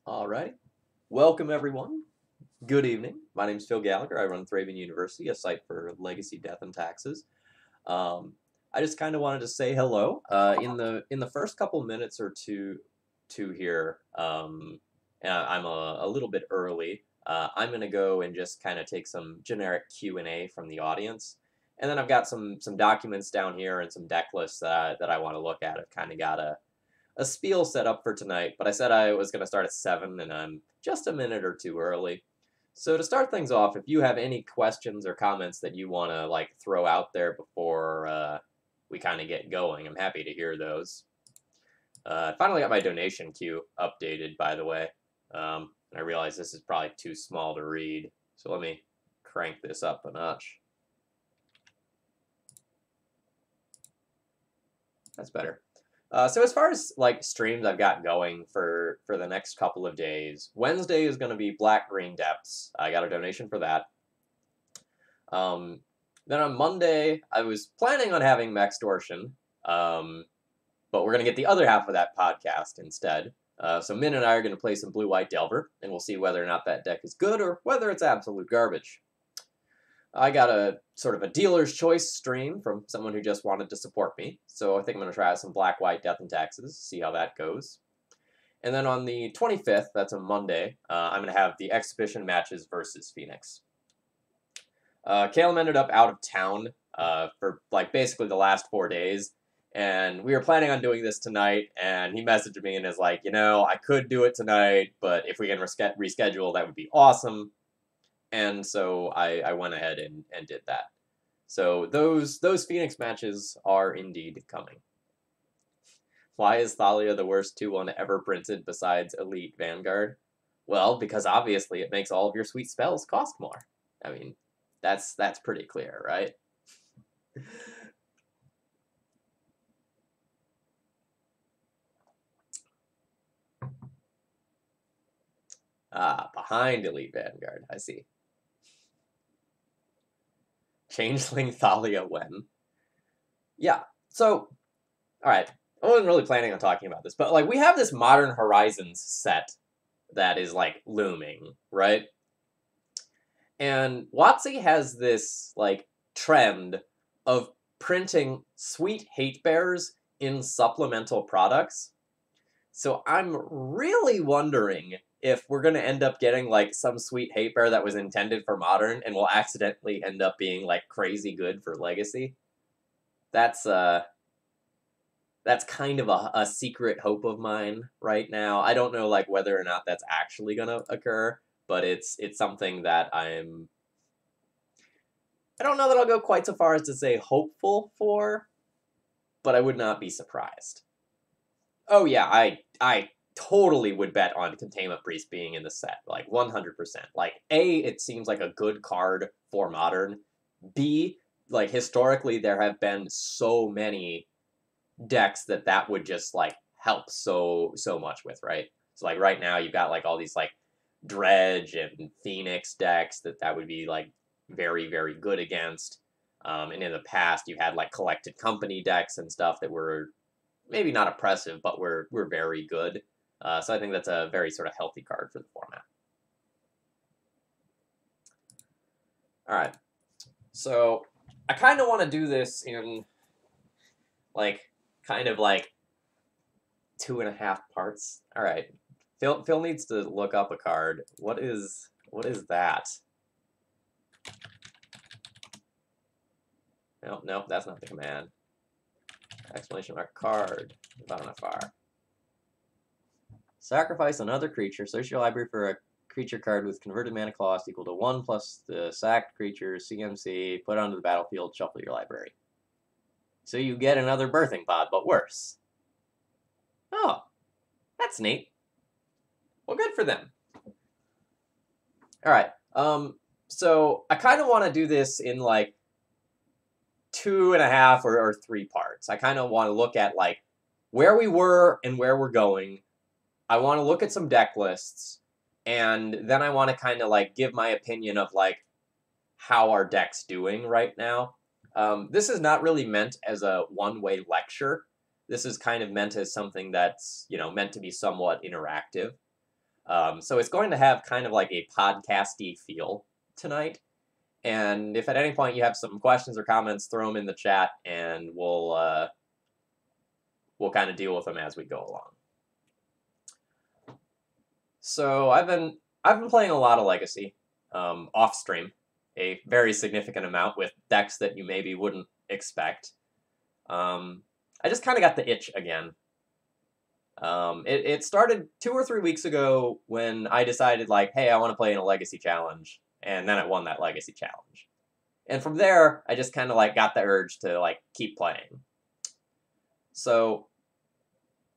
Alright. Welcome, everyone. Good evening. My name is Phil Gallagher. I run ThrabenU University, a site for legacy, death, and taxes. I just kind of wanted to say hello. In the first couple minutes or two here, and I'm a little bit early. I'm going to go and just kind of take some generic Q&A from the audience. And then I've got some documents down here and some deck lists that I want to look at. I've kind of got a spiel set up for tonight, but I said I was going to start at 7, and I'm just a minute or two early. So to start things off, if you have any questions or comments that you want to like throw out there before we kind of get going, I'm happy to hear those. I finally got my donation queue updated, by the way. And I realize this is probably too small to read, so let me crank this up a notch. That's better. So as far as like streams I've got going for the next couple of days, Wednesday is going to be Black Green Depths. I got a donation for that. Then on Monday, I was planning on having Maxtortion, but we're going to get the other half of that podcast instead. So Min and I are going to play some Blue-White Delver, and we'll see whether or not that deck is good or whether it's absolute garbage. I got a sort of a dealer's choice stream from someone who just wanted to support me. So I think I'm going to try some Black, White, Death, and Taxes, see how that goes. And then on the 25th, that's a Monday, I'm going to have the exhibition matches versus Phoenix. Caleb ended up out of town for like basically the last 4 days. And we were planning on doing this tonight, and he messaged me and is like, you know, I could do it tonight, but if we can reschedule, that would be awesome. And so I went ahead and did that. So those Phoenix matches are indeed coming. Why is Thalia the worst 2-1 ever printed besides Elite Vanguard? Well, because obviously it makes all of your sweet spells cost more. I mean, that's pretty clear, right? Behind Elite Vanguard, I see. Changeling Thalia when? Yeah, so, alright, I wasn't really planning on talking about this, but like we have this Modern Horizons set that is like looming, right? And WotC has this like trend of printing sweet hate bears in supplemental products. So I'm really wondering if we're going to end up getting like some sweet hate bear that was intended for modern and will accidentally end up being like crazy good for legacy. That's kind of a secret hope of mine right now. I don't know like whether or not that's actually going to occur, but it's something that I don't know that I'll go quite so far as to say hopeful for, but I would not be surprised. Oh yeah, I totally would bet on Containment Priest being in the set, like 100%. Like, A, it seems like a good card for Modern. B, like, historically, there have been so many decks that would just, like, help so much with, right? So, like, right now, you've got, like, all these, like, Dredge and Phoenix decks that would be, like, very, very good against. And in the past, you had, like, Collected Company decks and stuff that were maybe not oppressive, but we're very good. So I think that's a very sort of healthy card for the format. All right. So I kind of want to do this in like kind of like 2.5 parts. All right. Phil needs to look up a card. What is that? Nope, that's not the command. Exclamation mark card. Vanafar. Sacrifice another creature. Search your library for a creature card with converted mana cost equal to 1 plus the sacked creature CMC. Put it onto the battlefield. Shuffle your library. So you get another birthing pod, but worse. Oh, that's neat. Well, good for them. All right. So I kind of want to do this in like 2.5 or 3 parts. I kind of want to look at like where we were and where we're going. I want to look at some deck lists, and then I want to kind of like give my opinion of like how our deck's doing right now. This is not really meant as a one-way lecture. This is kind of meant as something that's, you know, meant to be somewhat interactive. So it's going to have kind of like a podcasty feel tonight. And if at any point you have some questions or comments, throw them in the chat, and we'll kind of deal with them as we go along. So I've been playing a lot of Legacy, off stream, a very significant amount with decks that you maybe wouldn't expect. I just kind of got the itch again. It started 2 or 3 weeks ago when I decided, like, hey, I want to play in a Legacy challenge, and then I won that Legacy challenge. And from there, I just kind of like got the urge to like keep playing. So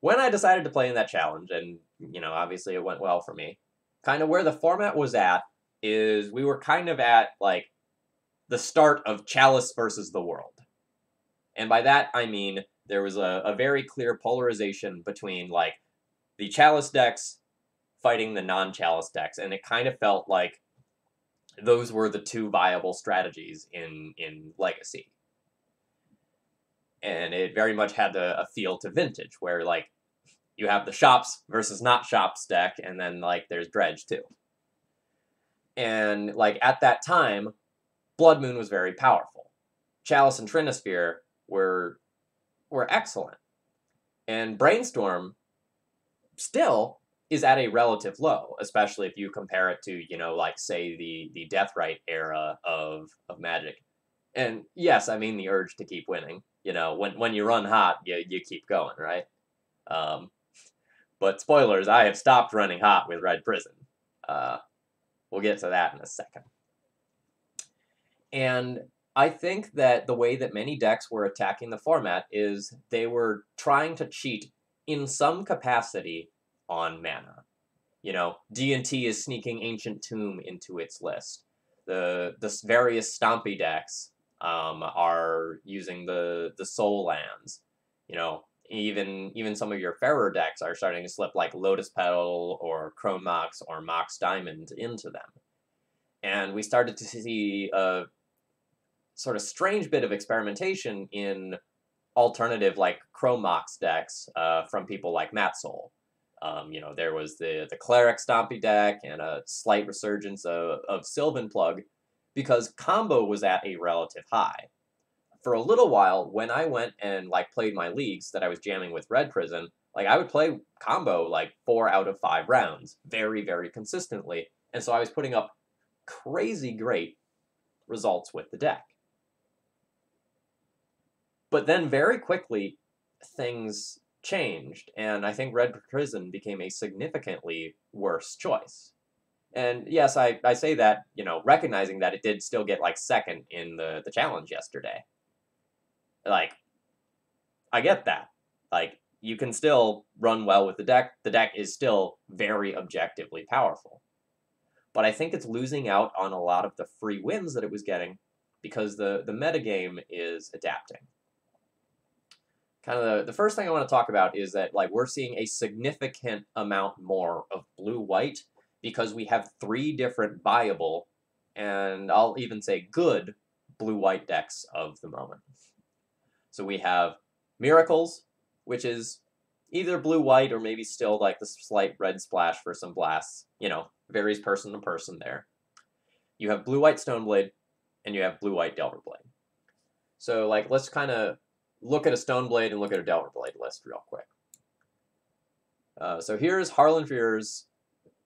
when I decided to play in that challenge, and obviously it went well for me, kind of where the format was at is we were kind of at like the start of Chalice versus the world. And by that I mean there was a very clear polarization between like the Chalice decks fighting the non-Chalice decks, and it kind of felt like those were the two viable strategies in Legacy. And it very much had a feel to Vintage, where like you have the shops versus not shops deck, and then like there's Dredge too. And like at that time, Blood Moon was very powerful. Chalice and Trinisphere were excellent. And Brainstorm still is at a relative low, especially if you compare it to, like say the Deathrite era of Magic. And yes, I mean the urge to keep winning. When you run hot, you keep going, right? But spoilers, I have stopped running hot with Red Prison. We'll get to that in a second. And I think that the way that many decks were attacking the format is they were trying to cheat in some capacity on mana. D&T is sneaking Ancient Tomb into its list. The various Stompy decks are using the Soul Lands. Even some of your fairer decks are starting to slip like Lotus Petal or Chrome Mox or Mox Diamond into them. And we started to see a sort of strange bit of experimentation in alternative like Chrome Mox decks from people like Matt Soul. There was the Cleric Stompy deck and a slight resurgence of Sylvan Plug because combo was at a relative high. For a little while, when I went and like played my leagues that I was jamming with Red Prison, like I would play combo like 4 out of 5 rounds very, very consistently. And so I was putting up crazy great results with the deck. But then very quickly, things changed, and I think Red Prison became a significantly worse choice. And yes, I say that, recognizing that it did still get like second in the challenge yesterday. Like, I get that. Like, you can still run well with the deck. The deck is still very objectively powerful. But I think it's losing out on a lot of the free wins that it was getting because the metagame is adapting. Kind of the first thing I want to talk about is that like we're seeing a significant amount more of blue-white because we have 3 different viable, and I'll even say good, blue-white decks of the moment. So we have Miracles, which is either blue-white or maybe still like the slight red splash for some blasts. Varies person to person there. You have blue-white Stoneblade, and you have blue-white Delver Blade. So like let's kind of look at a Stoneblade and look at a Delver Blade list real quick. So here's Harlan Fear's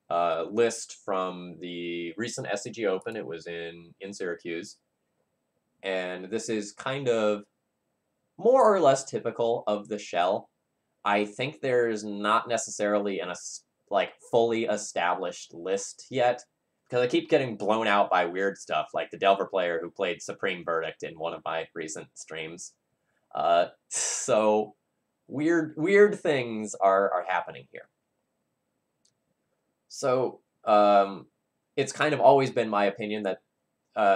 list from the recent SCG Open. It was in Syracuse. And this is kind of more or less typical of the shell. I think there's not necessarily a fully established list yet, because I keep getting blown out by weird stuff, like the Delver player who played Supreme Verdict in one of my recent streams. So weird things are happening here. So it's kind of always been my opinion that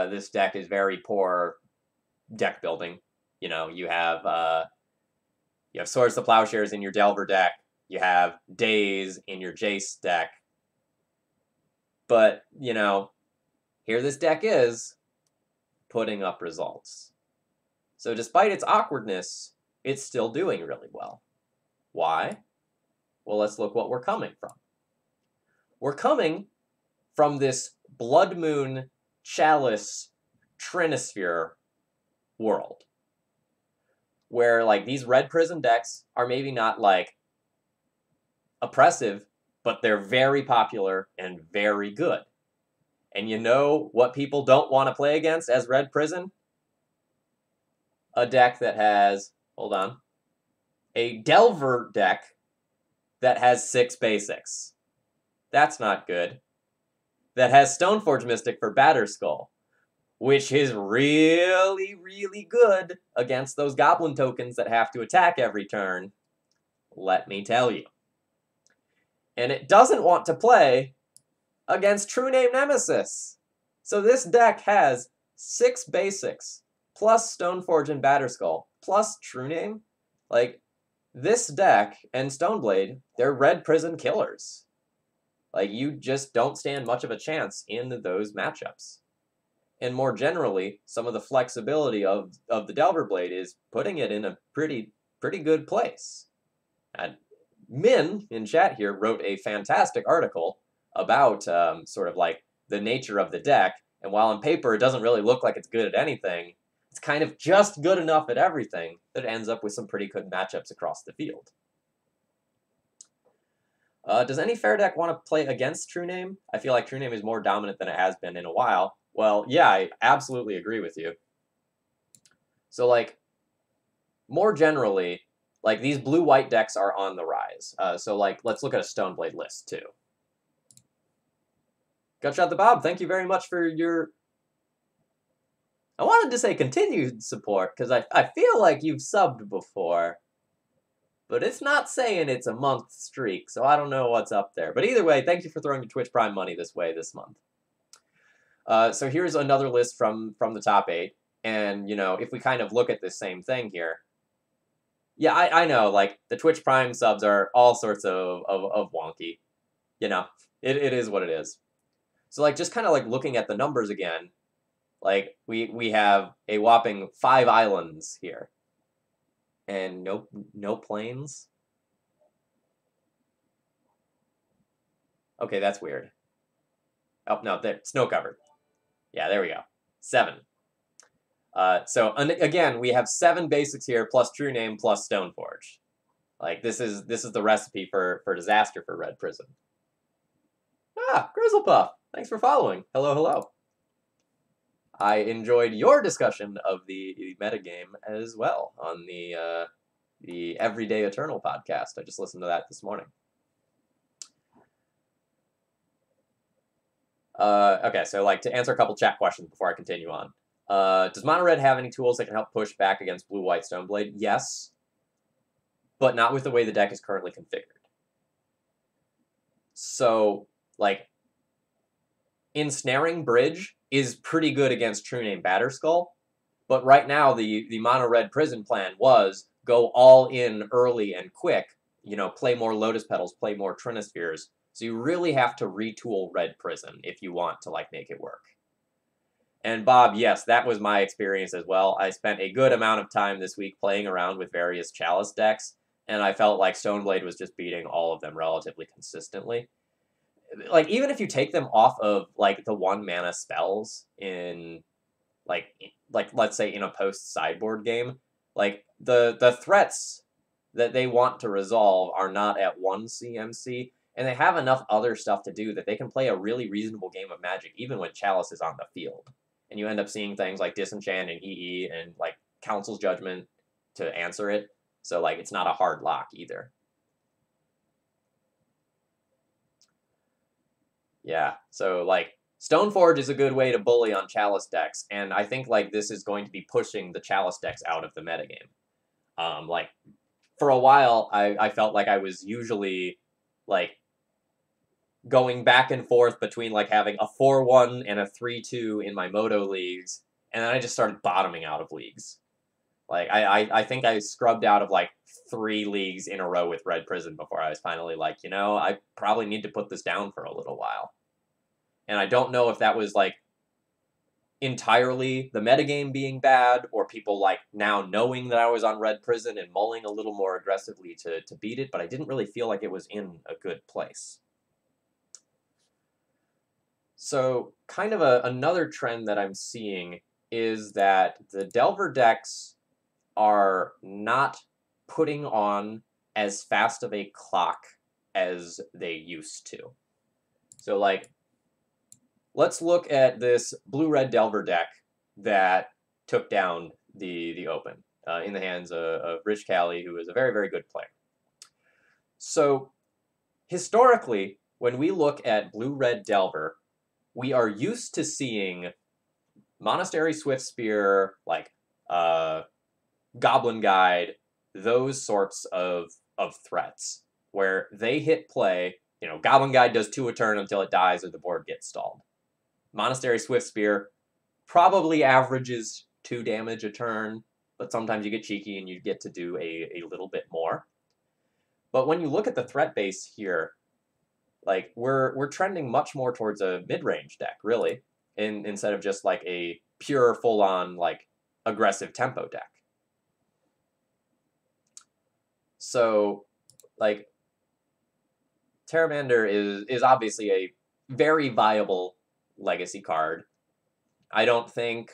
this deck is very poor deck building. You have Swords to Plowshares in your Delver deck. You have Daze in your Jace deck. But, here this deck is putting up results. So despite its awkwardness, it's still doing really well. Why? Well, let's look what we're coming from. We're coming from this Blood Moon Chalice Trinisphere world, where like these red prison decks are maybe not like oppressive, but they're very popular and very good. And you know what people don't want to play against as red prison? A deck that has, hold on, a Delver deck that has 6 basics. That's not good. That has Stoneforge Mystic for Batterskull, which is really, really good against those goblin tokens that have to attack every turn. Let me tell you. And it doesn't want to play against True Name Nemesis. So this deck has 6 basics, plus Stoneforge and Batterskull, plus True Name. Like, this deck and Stoneblade, they're red prison killers. Like, you just don't stand much of a chance in those matchups. And more generally, some of the flexibility of the Delver Blade is putting it in a pretty good place. And Min, in chat here, wrote a fantastic article about sort of like the nature of the deck, and while on paper it doesn't really look like it's good at anything, it's kind of just good enough at everything that it ends up with some pretty good matchups across the field. Does any fair deck want to play against True Name? I feel like True Name is more dominant than it has been in a while. Well, yeah, I absolutely agree with you. So, like, more generally, like, these blue-white decks are on the rise. So, like, let's look at a Stoneblade list, too. Gutshot the Bob, thank you very much for your... I wanted to say continued support, because I feel like you've subbed before. But it's not saying it's a month streak, so I don't know what's up there. But either way, thank you for throwing your Twitch Prime money this way this month. So here's another list from the top 8. And, you know, if we kind of look at this same thing here, yeah, I know, like, the Twitch Prime subs are all sorts of wonky. You know, it is what it is. So, like, just kind of, like, looking at the numbers again, like, we have a whopping 5 islands here. And no planes? Okay, that's weird. Oh, no, there, snow covered. Yeah, there we go. 7. So again, we have 7 basics here, plus True Name, plus Stoneforge. Like, this is the recipe for disaster for Red Prison. Ah, Grizzlepuff, thanks for following. Hello, hello. I enjoyed your discussion of the metagame as well on the Everyday Eternal podcast. I just listened to that this morning. Okay, so like to answer a couple chat questions before I continue on. Does Mono Red have any tools that can help push back against Blue-White Stoneblade? Yes, but not with the way the deck is currently configured. So, like, Ensnaring Bridge is pretty good against True Name Batterskull, but right now the Mono Red Prison plan was go all in early and quick, you know, play more Lotus Petals, play more Trinispheres, so you really have to retool Red Prison if you want to, like, make it work. And Bob, yes, that was my experience as well. I spent a good amount of time this week playing around with various Chalice decks, and I felt like Stoneblade was just beating all of them relatively consistently. Like, even if you take them off of, like, the 1-mana spells in, like let's say in a post-sideboard game, like, the threats that they want to resolve are not at 1 CMC, and they have enough other stuff to do that they can play a really reasonable game of Magic even when Chalice is on the field. And you end up seeing things like Disenchant and EE and, like, Council's Judgment to answer it, so, like, it's not a hard lock either. Yeah, so, like, Stoneforge is a good way to bully on Chalice decks, and I think, like, this is going to be pushing the Chalice decks out of the metagame. Like, for a while, I felt like I was usually, like, going back and forth between, like, having a 4-1 and a 3-2 in my Moto leagues, and then I just started bottoming out of leagues. Like, I think I scrubbed out of, like, 3 leagues in a row with Red Prison before I was finally like, you know, I probably need to put this down for a little while. And I don't know if that was, like, entirely the metagame being bad, or people, like, now knowing that I was on Red Prison and mulling a little more aggressively to beat it, but I didn't really feel like it was in a good place. So kind of another trend that I'm seeing is that the Delver decks are not putting on as fast of a clock as they used to. So like, let's look at this blue-red Delver deck that took down the Open in the hands of Rich Callie, who is a very, very good player. So historically, when we look at blue-red Delver, we are used to seeing Monastery Swiftspear, like Goblin Guide, those sorts of threats, where they hit play. You know, Goblin Guide does 2 a turn until it dies or the board gets stalled. Monastery Swiftspear probably averages 2 damage a turn, but sometimes you get cheeky and you get to do a little bit more. But when you look at the threat base here, like we're trending much more towards a mid-range deck, really, instead of just like a pure full-on like aggressive tempo deck. So, like, Terramander is obviously a very viable legacy card. I don't think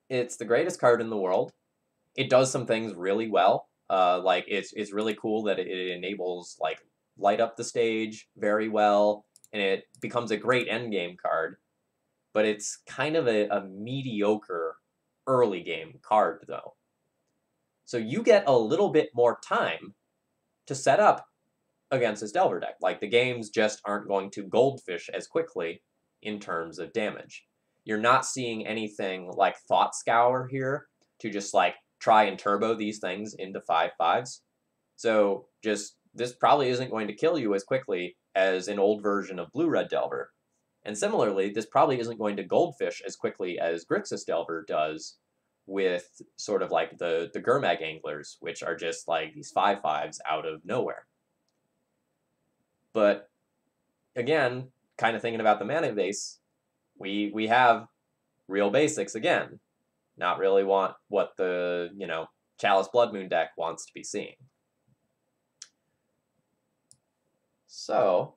it's the greatest card in the world. It does some things really well. Like it's really cool that it enables like light up the stage very well, and it becomes a great endgame card. But it's kind of a mediocre early game card though. So you get a little bit more time to set up against this Delver deck. Like, the games just aren't going to goldfish as quickly in terms of damage. You're not seeing anything like Thought Scour here to just, like, try and turbo these things into 5/5s. So, just, this probably isn't going to kill you as quickly as an old version of Blue-Red Delver. And similarly, this probably isn't going to goldfish as quickly as Grixis Delver does with sort of like the Gurmag Anglers, which are just like these 5/5s out of nowhere. But again, kind of thinking about the mana base, we have real basics again. Not really want what the, you know, Chalice Blood Moon deck wants to be seeing. So,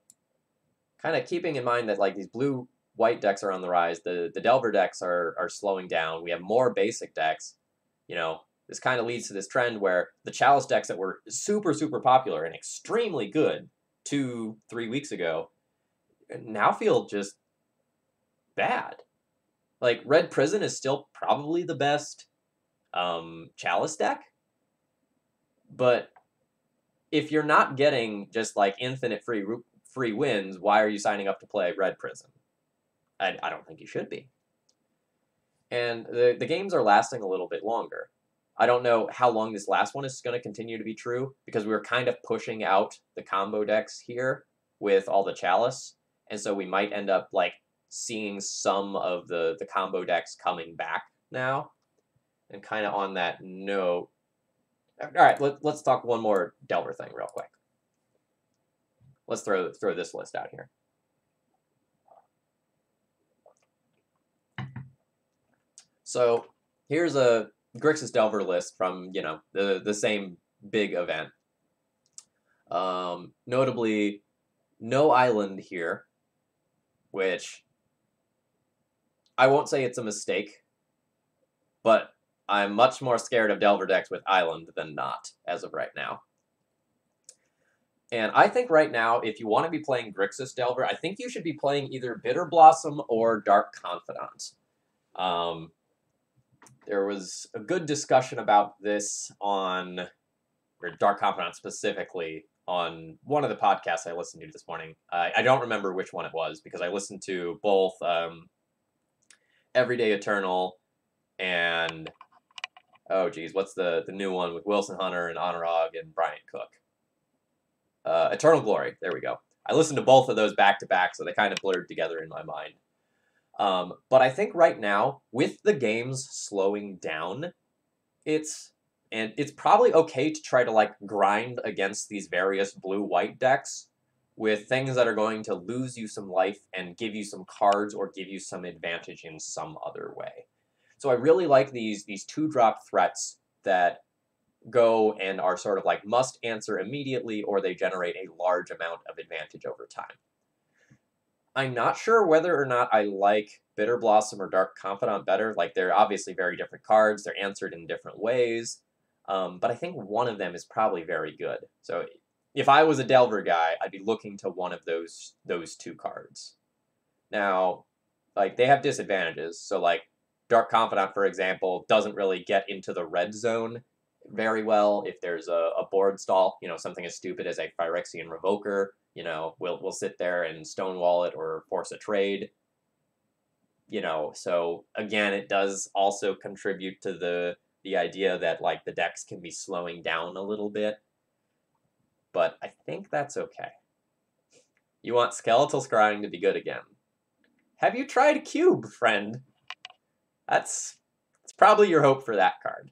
kind of keeping in mind that like these blue-white decks are on the rise, the Delver decks are slowing down. We have more basic decks. You know, this kind of leads to this trend where the Chalice decks that were super, super popular and extremely good 2-3 weeks ago now feel just bad. Like, Red Prison is still probably the best Chalice deck, but if you're not getting just like infinite free wins, why are you signing up to play Red Prison? I don't think you should be. And the games are lasting a little bit longer. I don't know how long this last one is going to continue to be true, because we were kind of pushing out the combo decks here with all the Chalice, and so we might end up like seeing some of the combo decks coming back now. And kind of on that note, all right, let's talk one more Delver thing real quick. Let's throw this list out here. So here's a Grixis Delver list from, you know, the same big event. Notably, no island here, which I won't say it's a mistake, but I'm much more scared of Delver decks with island than not, as of right now. And I think right now, if you want to be playing Grixis Delver, I think you should be playing either Bitter Blossom or Dark Confidant. There was a good discussion about this on, or Dark Confidant specifically, on one of the podcasts I listened to this morning. I don't remember which one it was, because I listened to both Everyday Eternal and, oh geez, what's the new one with Wilson Hunter and Anurag and Bryant Cook? Eternal Glory, there we go. I listened to both of those back to back, so they kind of blurred together in my mind. But I think right now, with the games slowing down, it's probably okay to try to like grind against these various blue-white decks with things that are going to lose you some life and give you some cards or give you some advantage in some other way. So I really like these 2-drop threats that go and are sort of like must answer immediately, or they generate a large amount of advantage over time. I'm not sure whether or not I like Bitter Blossom or Dark Confidant better. Like, they're obviously very different cards. They're answered in different ways. But I think one of them is probably very good. So if I was a Delver guy, I'd be looking to one of those two cards. Now, like, they have disadvantages. So, like, Dark Confidant, for example, doesn't really get into the red zone very well if there's a board stall. You know, something as stupid as a Phyrexian Revoker, you know, we'll sit there and stonewall it or force a trade. You know, so again, it does also contribute to the idea that, like, the decks can be slowing down a little bit. But I think that's okay. You want Skeletal Scrying to be good again. Have you tried Cube, friend? That's probably your hope for that card.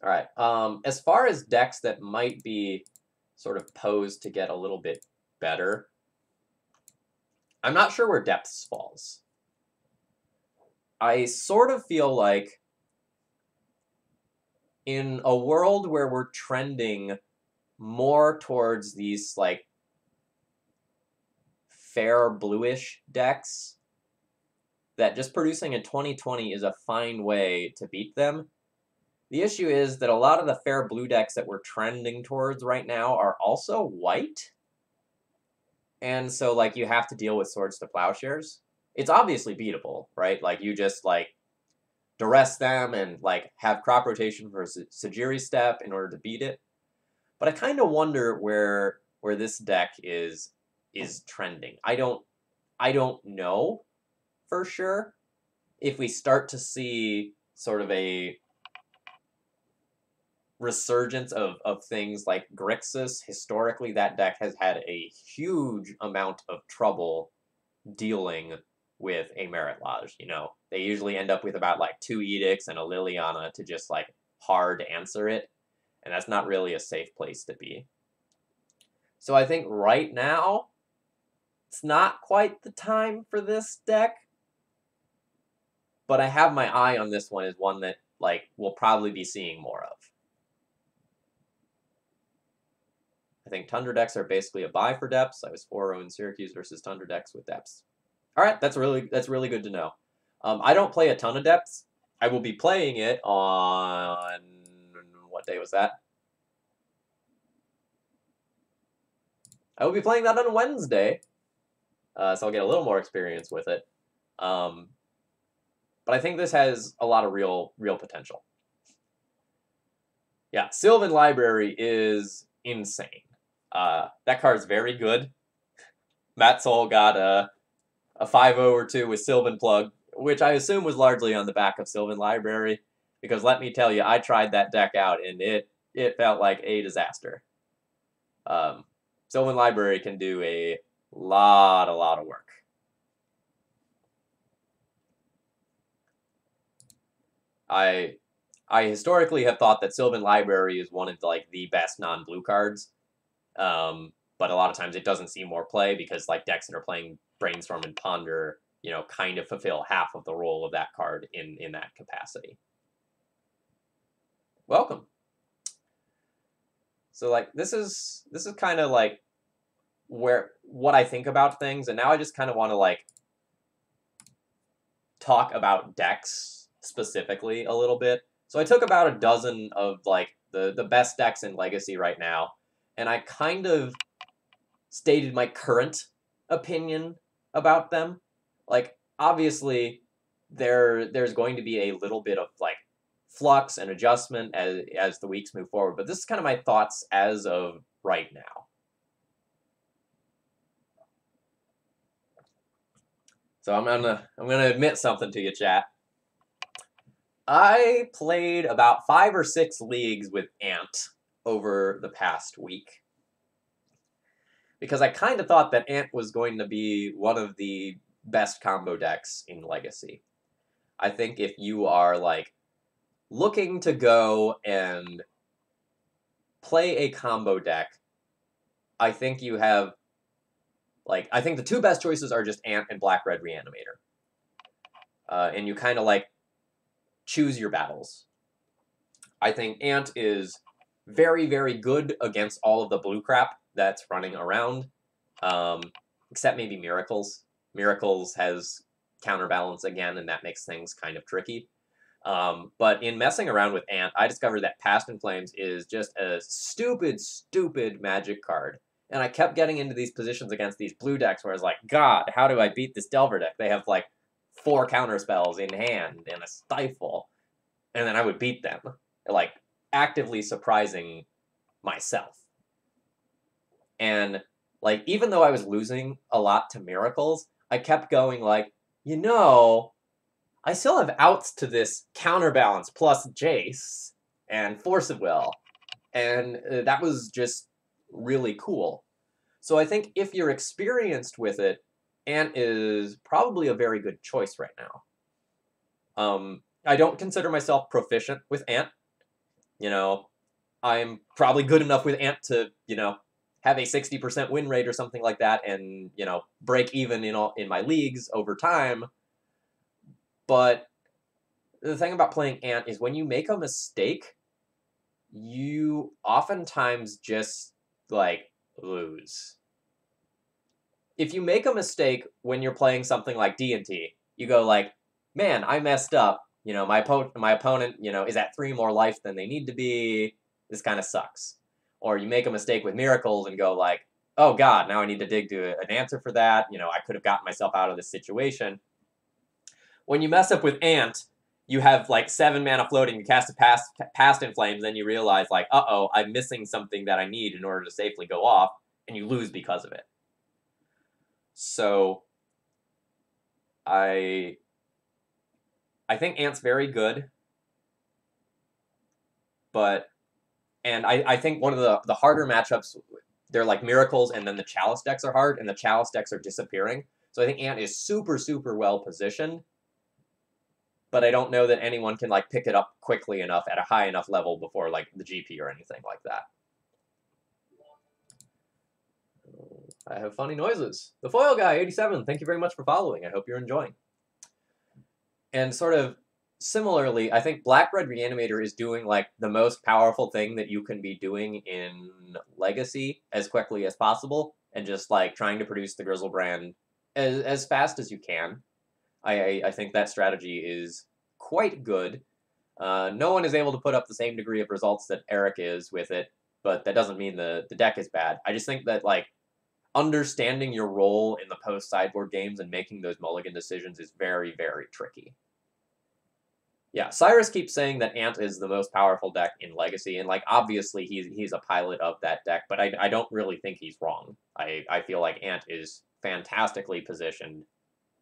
All right. As far as decks that might be sort of posed to get a little bit better, I'm not sure where Depths falls. I sort of feel like in a world where we're trending more towards these, like, fair bluish decks, that just producing a 2020 is a fine way to beat them. The issue is that a lot of the fair blue decks that we're trending towards right now are also white. And so, like, you have to deal with Swords to Plowshares. It's obviously beatable, right? Like, you just, like, duress them and, like, have crop rotation for Sajiri Step in order to beat it. But I kind of wonder where this deck is trending. I don't know for sure if we start to see sort of a resurgence of things like Grixis. Historically, that deck has had a huge amount of trouble dealing with a Merit Lodge. You know, they usually end up with about, like, 2 Edicts and a Liliana to just, like, hard answer it, and that's not really a safe place to be. So I think right now, it's not quite the time for this deck, but I have my eye on this one as one that, like, we'll probably be seeing more of. I think Tundra decks are basically a buy for Depths. I was 4-0 in Syracuse versus Tundra decks with Depths. All right, that's really good to know. I don't play a ton of Depths. I will be playing it on... what day was that? I will be playing that on Wednesday, so I'll get a little more experience with it. But I think this has a lot of real potential. Yeah, Sylvan Library is insane. That card's very good. Matt Soul got a 5-0 or 2 with Sylvan Plug, which I assume was largely on the back of Sylvan Library, because let me tell you, I tried that deck out, and it felt like a disaster. Sylvan Library can do a lot of work. I historically have thought that Sylvan Library is one of the, like, the best non-blue cards, but a lot of times it doesn't see more play because, like, decks that are playing Brainstorm and Ponder, you know, kind of fulfill half of the role of that card in that capacity. Welcome. So, like, this is kind of like what I think about things, and now I just kind of want to, like, talk about decks specifically a little bit. So I took about a dozen of, like, the best decks in Legacy right now, and I kind of stated my current opinion about them. Like, obviously, there's going to be a little bit of, like, flux and adjustment as the weeks move forward, but this is kind of my thoughts as of right now. So I'm gonna admit something to you, chat. I played about 5 or 6 leagues with Ant over the past week, because I kind of thought that Ant was going to be one of the best combo decks in Legacy. I think if you are, like, looking to go and play a combo deck, I think you have, like, I think the 2 best choices are just Ant and Black-Red Reanimator. And you kind of, like, choose your battles. I think Ant is very good against all of the blue crap that's running around, except maybe Miracles. Miracles has counterbalance again, and that makes things kind of tricky. But in messing around with Ant, I discovered that Past in Flames is just a stupid, stupid magic card. And I kept getting into these positions against these blue decks where I was like, God, how do I beat this Delver deck? They have like 4 counterspells in hand and a Stifle. And then I would beat them, like actively surprising myself. And like, even though I was losing a lot to Miracles, I kept going like, you know, I still have outs to this counterbalance plus Jace and Force of Will, and that was just really cool. So I think if you're experienced with it, Ant is probably a very good choice right now. I don't consider myself proficient with Ant. You know, I'm probably good enough with Ant to, you know, have a 60% win rate or something like that and, you know, break even in my leagues over time. But the thing about playing Ant is when you make a mistake, you oftentimes just, like, lose. If you make a mistake when you're playing something like D&T, you go like, man, I messed up. You know, my opponent, you know, is at 3 more life than they need to be. This kind of sucks. Or you make a mistake with Miracles and go like, oh god, now I need to dig to an answer for that. You know, I could have gotten myself out of this situation. When you mess up with Ant, you have like 7 mana floating, you cast a Past in Flames, then you realize like, uh-oh, I'm missing something that I need in order to safely go off, and you lose because of it. So I think Ant's very good, but I think one of the harder matchups, they're like Miracles, and then the Chalice decks are hard, and the Chalice decks are disappearing. So I think Ant is super, super well positioned, but I don't know that anyone can like pick it up quickly enough at a high enough level before like the GP or anything like that. I have funny noises. The Foil Guy 87, thank you very much for following. I hope you're enjoying. And sort of similarly, I think Black Red Reanimator is doing like the most powerful thing that you can be doing in Legacy as quickly as possible, and just like trying to produce the Griselbrand as fast as you can. I think that strategy is quite good. No one is able to put up the same degree of results that Eric is with it, but that doesn't mean the deck is bad. I just think that like understanding your role in the post-sideboard games and making those mulligan decisions is very, very tricky. Yeah, Cyrus keeps saying that Ant is the most powerful deck in Legacy, and like obviously he's a pilot of that deck, but I don't really think he's wrong. I feel like Ant is fantastically positioned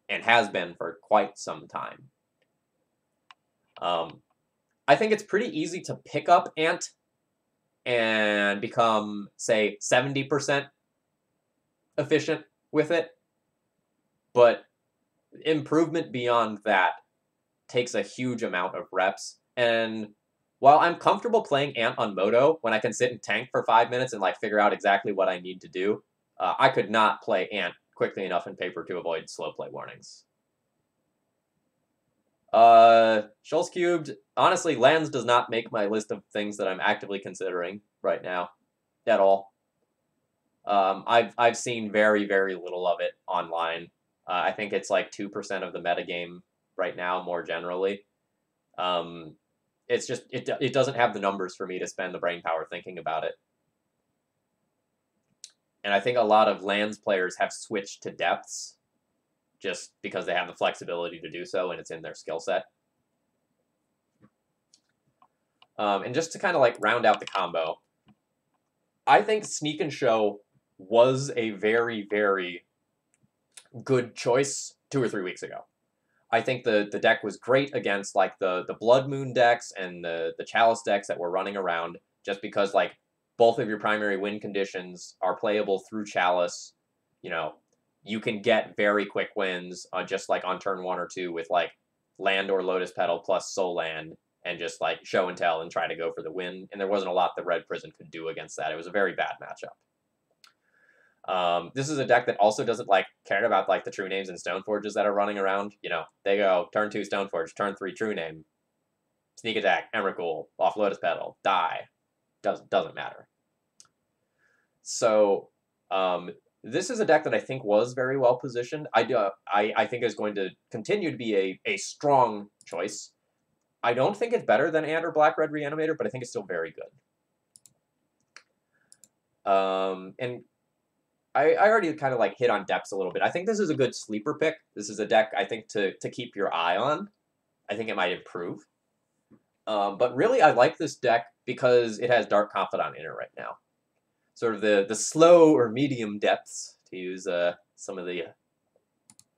and has been for quite some time. I think it's pretty easy to pick up Ant and become, say, 70% efficient with it, but improvement beyond that takes a huge amount of reps. And while I'm comfortable playing Ant on Moto, when I can sit and tank for 5 minutes and like figure out exactly what I need to do, I could not play Ant quickly enough in paper to avoid slow play warnings. Schultz Cubed, honestly, lands does not make my list of things that I'm actively considering right now at all. I've seen very, very little of it online. I think it's like 2% of the metagame right now, more generally. It's just, it doesn't have the numbers for me to spend the brain power thinking about it. And I think a lot of lands players have switched to depths just because they have the flexibility to do so and it's in their skill set. And just to kind of like round out the combo, I think Sneak and Show was a very, very good choice 2 or 3 weeks ago. I think the deck was great against like the Blood Moon decks and the Chalice decks that were running around, just because like both of your primary win conditions are playable through Chalice. You know, you can get very quick wins just like on turn 1 or 2 with like land or Lotus Petal plus Soul Land, and just like show and tell and try to go for the win. And there wasn't a lot that Red Prison could do against that. It was a very bad matchup. This is a deck that also doesn't like care about like the True Names and Stoneforges that are running around. You know, they go turn 2 Stoneforge, turn 3 True Name, Sneak Attack, Emrakul, off Lotus Petal, die. Doesn't matter. So this is a deck that I think was very well positioned. I think is going to continue to be a strong choice. I don't think it's better than and or Black Red Reanimator, but I think it's still very good. And I already kind of like hit on depths a little bit. I think this is a good sleeper pick. This is a deck I think to keep your eye on. I think it might improve. But really, I like this deck because it has Dark Confidant in it right now. Sort of the slow or medium depths, to use some of the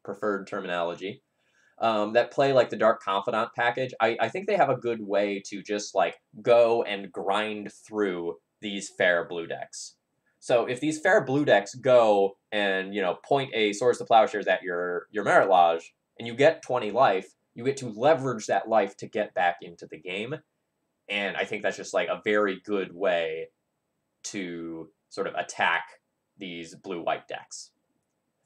preferred terminology, that play like the Dark Confidant package. I think they have a good way to just like go and grind through these fair blue decks. So if these fair blue decks go and, you know, point a Swords to Plowshares at your Merit Lodge, and you get 20 life, you get to leverage that life to get back into the game. And I think that's just like a very good way to sort of attack these blue-white decks.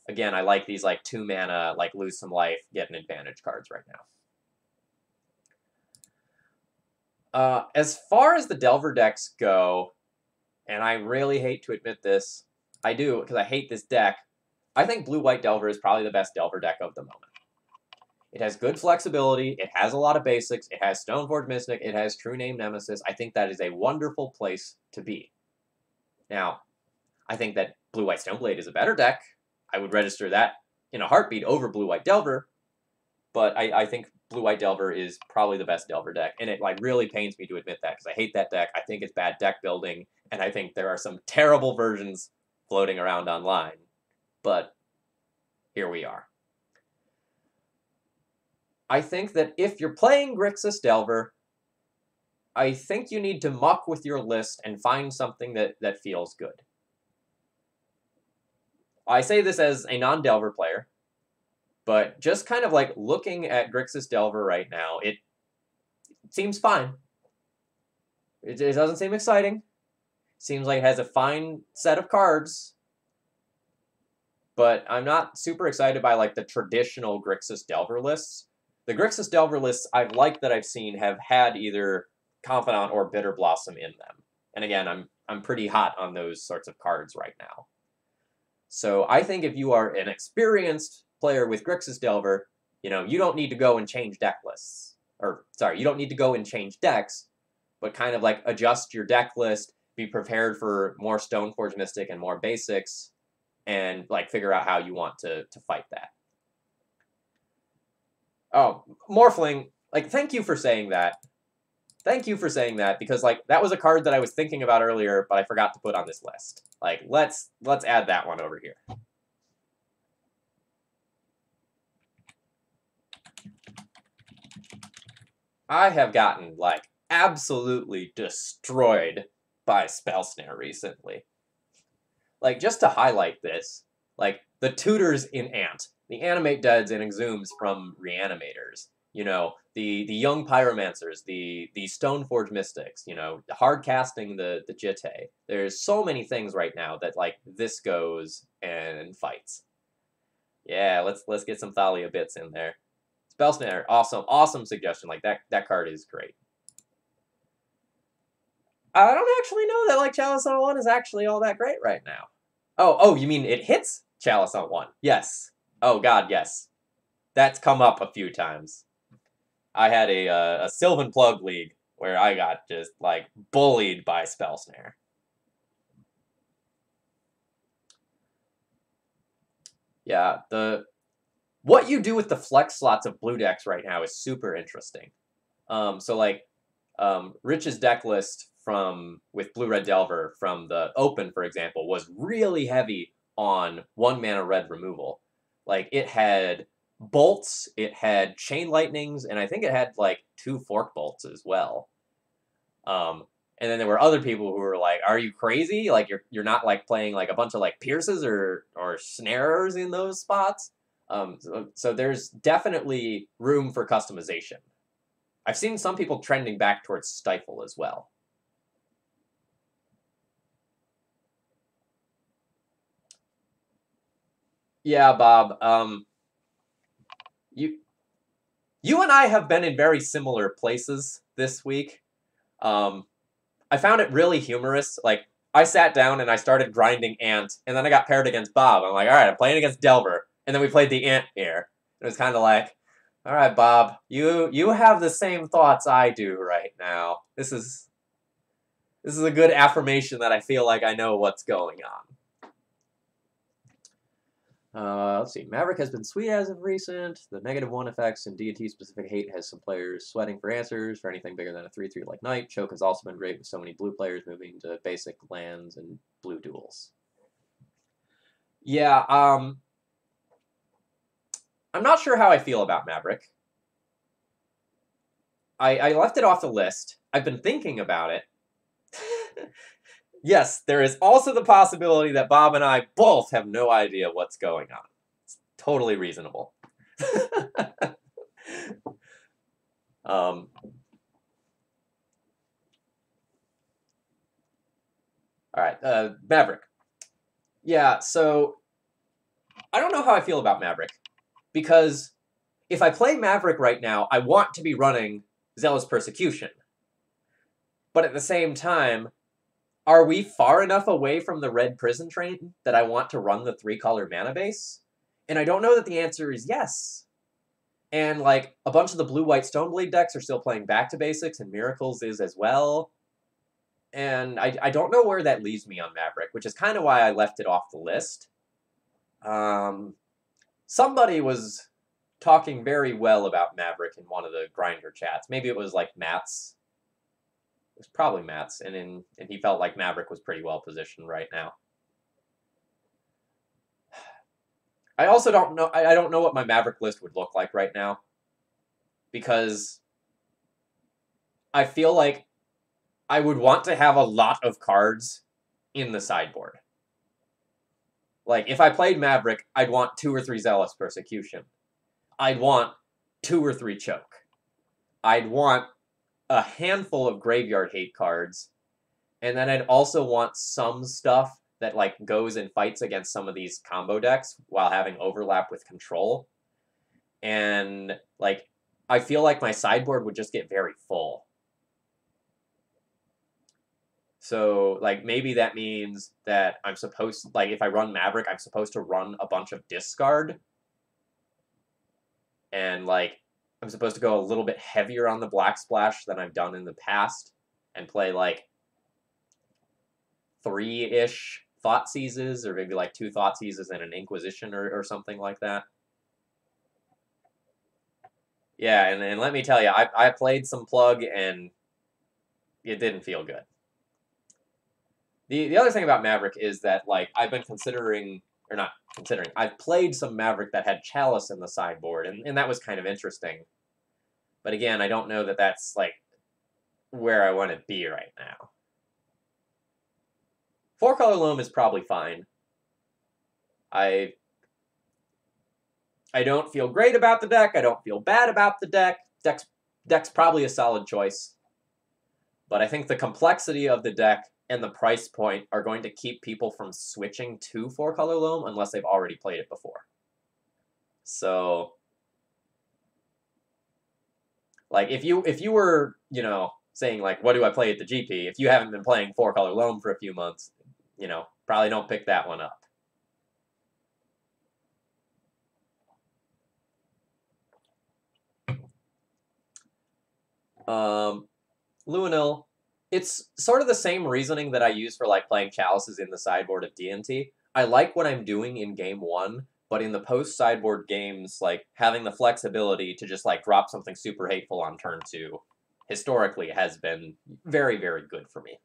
Again, I like these like 2 mana, like lose some life, get an advantage cards right now. As far as the Delver decks go, and I really hate to admit this, I do, because I hate this deck, I think Blue-White Delver is probably the best Delver deck of the moment. It has good flexibility, it has a lot of basics, it has Stoneforge Mystic, it has True Name Nemesis. I think that is a wonderful place to be. Now, I think that Blue-White Stoneblade is a better deck. I would register that in a heartbeat over Blue-White Delver, but I think Blue-White Delver is probably the best Delver deck, and it like really pains me to admit that, because I hate that deck. I think it's bad deck building, and I think there are some terrible versions floating around online, but here we are. I think that if you're playing Grixis Delver, I think you need to muck with your list and find something that feels good. I say this as a non-Delver player, but just kind of like looking at Grixis Delver right now, it seems fine. It doesn't seem exciting. Seems like it has a fine set of cards, but I'm not super excited by like the traditional Grixis Delver lists. The Grixis Delver lists I've liked that I've seen have had either Confidant or Bitter Blossom in them. And again, I'm pretty hot on those sorts of cards right now. So I think if you are an experienced player with Grixis Delver, you know, you don't need to go and change deck lists. Or, sorry, you don't need to go and change decks, but kind of like adjust your deck list, be prepared for more Stoneforge Mystic and more basics, and like figure out how you want to fight that. Oh, Morphling, like, thank you for saying that. Thank you for saying that, because like that was a card that I was thinking about earlier, but I forgot to put on this list. Like, let's add that one over here. I have gotten like absolutely destroyed by Spell Snare recently. Like, just to highlight this, like the tutors in Ant, the animate deads and exhumes from reanimators, you know, the young pyromancers, the Stoneforge mystics, you know, hard casting the Jitte. There's so many things right now that like this goes and fights. Yeah, let's get some Thalia bits in there. Spell Snare, awesome suggestion. Like that card is great. I don't actually know that like Chalice on 1 is actually all that great right now. Oh, you mean it hits Chalice on 1? Yes. Oh god, yes. That's come up a few times. I had a Sylvan Plug League where I got just like bullied by Spell Snare. Yeah, what you do with the flex slots of blue decks right now is super interesting. So like Rich's deck list with Blue-Red Delver from the Open, for example, was really heavy on 1 mana red removal. Like, it had bolts, it had chain lightnings, and I think it had like 2 fork bolts as well. And then there were other people who were like, "Are you crazy? Like, you're not like playing like a bunch of like pierces or snarers in those spots." So there's definitely room for customization. I've seen some people trending back towards Stifle as well. Yeah, Bob. You and I have been in very similar places this week. I found it really humorous. Like, I sat down and I started grinding Ant, and then I got paired against Bob. I'm like, all right, I'm playing against Delver, and then we played the Ant here. It was kind of like, all right, Bob, you have the same thoughts I do right now. This is a good affirmation that I feel like I know what's going on. Let's see. Maverick has been sweet as of recent. The -1 effects and D&T-specific hate has some players sweating for answers for anything bigger than a 3/3 like Knight. Choke has also been great with so many blue players moving to basic lands and blue duels. Yeah, I'm not sure how I feel about Maverick. I left it off the list. I've been thinking about it. Yes, there is also the possibility that Bob and I both have no idea what's going on. It's totally reasonable. All right, Maverick. Yeah, so I don't know how I feel about Maverick, because if I play Maverick right now, I want to be running Zealous Persecution. But at the same time, are we far enough away from the red prison train that I want to run the 3-color mana base? And I don't know that the answer is yes. And, like, a bunch of the blue-white Stoneblade decks are still playing back to basics, and Miracles is as well. And I don't know where that leaves me on Maverick, which is kind of why I left it off the list. Somebody was talking very well about Maverick in one of the Grinder chats. Maybe it was, like, Matt's. It was probably Matt's, and he felt like Maverick was pretty well positioned right now. I also don't know. I don't know what my Maverick list would look like right now, because I feel like I would want to have a lot of cards in the sideboard. Like, if I played Maverick, I'd want 2 or 3 Zealous Persecution. I'd want 2 or 3 Choke. I'd want a handful of Graveyard Hate cards, and then I'd also want some stuff that, like, goes and fights against some of these combo decks while having overlap with Control. And, like, I feel like my sideboard would just get very full. So, like, maybe that means that I'm supposed to, like, if I run Maverick, I'm supposed to run a bunch of discard. And, like, I'm supposed to go a little bit heavier on the Black Splash than I've done in the past, and play, like, 3-ish Thoughtseizes, or maybe, like, 2 Thoughtseizes and an Inquisition or something like that. Yeah, and let me tell you, I played some Plug, and it didn't feel good. The other thing about Maverick is that, like, I've been considering, or not considering, I've played some Maverick that had Chalice in the sideboard, and that was kind of interesting. But again, I don't know that that's, like, where I want to be right now. 4-color Loam is probably fine. I don't feel great about the deck. I don't feel bad about the deck. Deck's probably a solid choice. But I think the complexity of the deck and the price point are going to keep people from switching to 4-color Loam unless they've already played it before. So, like, if you were, you know, saying, like, what do I play at the GP? If you haven't been playing 4-color Loam for a few months, you know, probably don't pick that one up. Luanil, it's sort of the same reasoning that I use for, like, playing Chalices in the sideboard of D&T. I like what I'm doing in Game 1, but in the post-sideboard games, like, having the flexibility to just, like, drop something super hateful on turn 2 historically has been very, very good for me.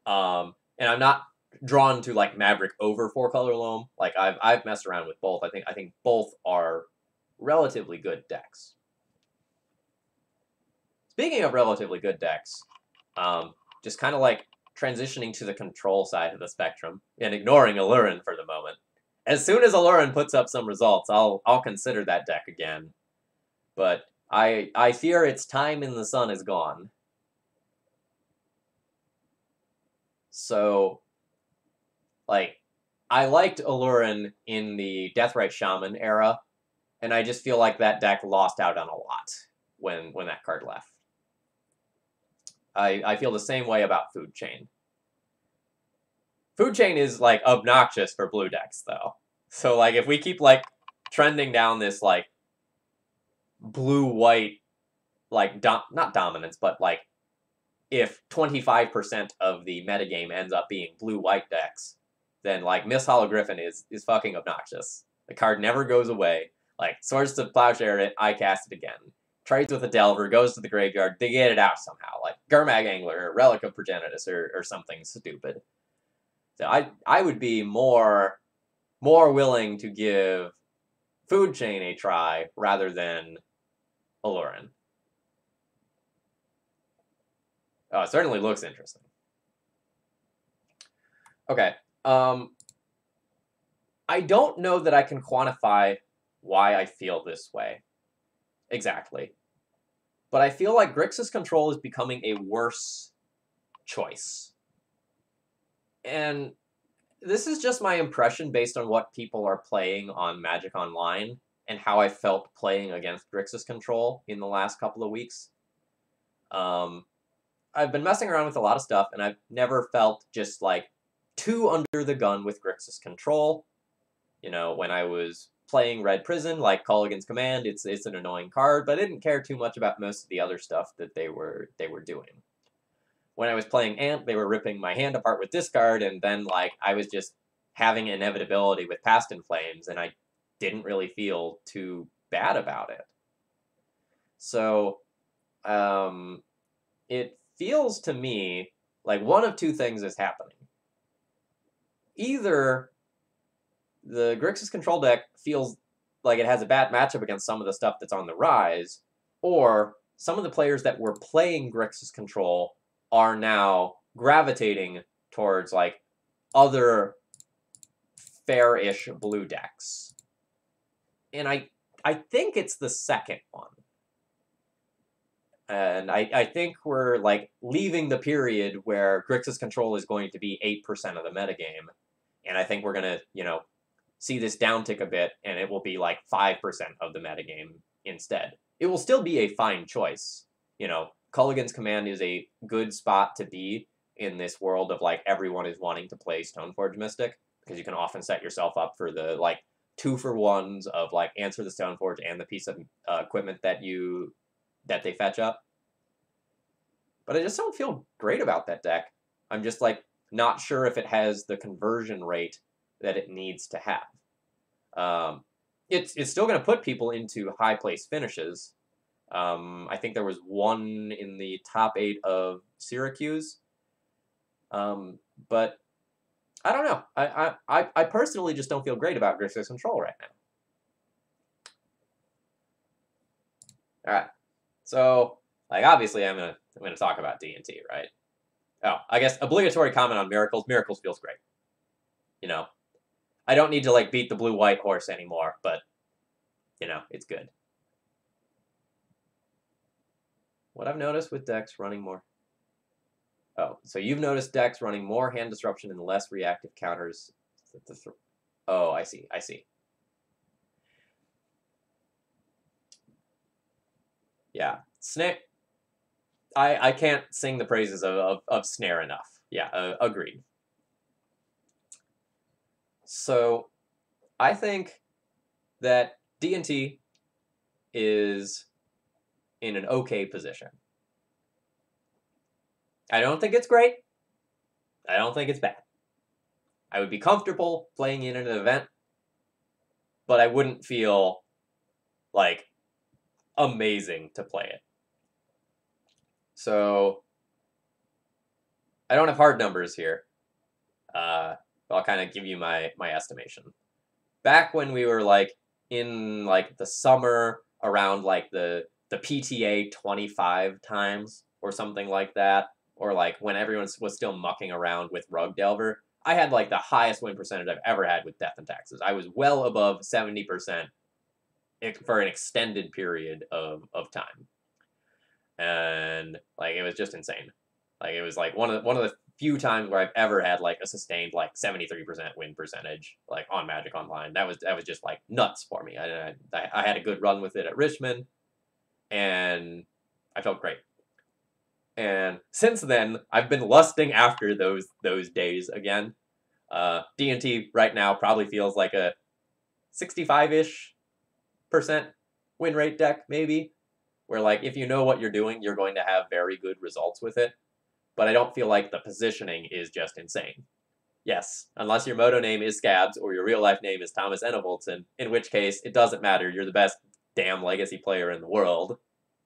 And I'm not drawn to, like, Maverick over 4-color Loam. Like, I've messed around with both. I think both are relatively good decks. Speaking of relatively good decks, just kind of, like, transitioning to the Control side of the spectrum and ignoring Alurin for the moment. As soon as Alurin puts up some results, I'll consider that deck again. But I fear its time in the sun is gone. So, like, I liked Alurin in the Deathrite Shaman era, and I just feel like that deck lost out on a lot when that card left. I feel the same way about Food Chain. Food chain is, like, obnoxious for blue decks, though. So, like, if we keep, like, trending down this, like, blue-white, like, not dominance, but, like, if 25% of the metagame ends up being blue-white decks, then, like, Miss Hollow-Griffin is fucking obnoxious. The card never goes away. Like, Swords to Plowshare it, I cast it again. Trades with a Delver, goes to the graveyard, they get it out somehow. Like, Gurmag Angler, or Relic of Progenitus, or something stupid. So I would be more willing to give Food Chain a try rather than Alurin. Oh, it certainly looks interesting. Okay. I don't know that I can quantify why I feel this way exactly. But I feel like Grixis Control is becoming a worse choice. And this is just my impression based on what people are playing on Magic Online and how I felt playing against Grixis Control in the last couple of weeks. I've been messing around with a lot of stuff, and I've never felt just, like, too under the gun with Grixis Control. You know, when I was playing Red Prison, like Culligan's Command, it's an annoying card, but I didn't care too much about most of the other stuff that they were doing. When I was playing Ant, they were ripping my hand apart with discard, and then, like, I was just having inevitability with Past in Flames, and I didn't really feel too bad about it. So, it feels to me like one of two things is happening. Either the Grixis Control deck feels like it has a bad matchup against some of the stuff that's on the rise, or some of the players that were playing Grixis Control are now gravitating towards, like, other fair-ish blue decks. And I think it's the second one. And I think we're, like, leaving the period where Grixis Control is going to be 8% of the metagame. And I think we're going to, you know, see this downtick a bit, and it will be, like, 5% of the metagame instead. It will still be a fine choice. You know, Culligan's Command is a good spot to be in this world of, like, everyone is wanting to play Stoneforge Mystic, because you can often set yourself up for the, like, 2-for-1s of, like, Answer the Stoneforge and the piece of equipment that they fetch up. But I just don't feel great about that deck. I'm just, like, not sure if it has the conversion rate that it needs to have. It's still going to put people into high place finishes. I think there was one in the top 8 of Syracuse. But I don't know. I personally just don't feel great about Grixis Control right now. All right. So, like, obviously I'm gonna talk about D&T, right? Oh, I guess obligatory comment on Miracles. Miracles feels great. You know, I don't need to, like, beat the blue-white horse anymore, but, you know, it's good. What I've noticed with decks running more... Oh, so you've noticed decks running more hand disruption and less reactive counters. Oh, I see. Yeah, Snare... I can't sing the praises of Snare enough. Yeah, agreed. So, I think that D&T is in an okay position. I don't think it's great. I don't think it's bad. I would be comfortable playing in an event, but I wouldn't feel, like, amazing to play it. So, I don't have hard numbers here. But I'll kind of give you my estimation. Back when we were, like, in, like, the summer around, like, the PTA 25 times or something like that, or, like, when everyone was still mucking around with Rug Delver, I had, like, the highest win percentage I've ever had with Death and Taxes. I was well above 70% for an extended period of time. And, like, it was just insane. Like, it was, like, one of the few times where I've ever had, like, a sustained, like, 73% win percentage, like, on Magic Online. That was just, like, nuts for me. I had a good run with it at Richmond, and I felt great. And since then, I've been lusting after those days again. D&T right now probably feels like a 65-ish% win rate deck, maybe, where like if you know what you're doing, you're going to have very good results with it. But I don't feel like the positioning is just insane. Yes, unless your moto name is Scabs or your real life name is Thomas Enevolton, in which case it doesn't matter. You're the best damn legacy player in the world,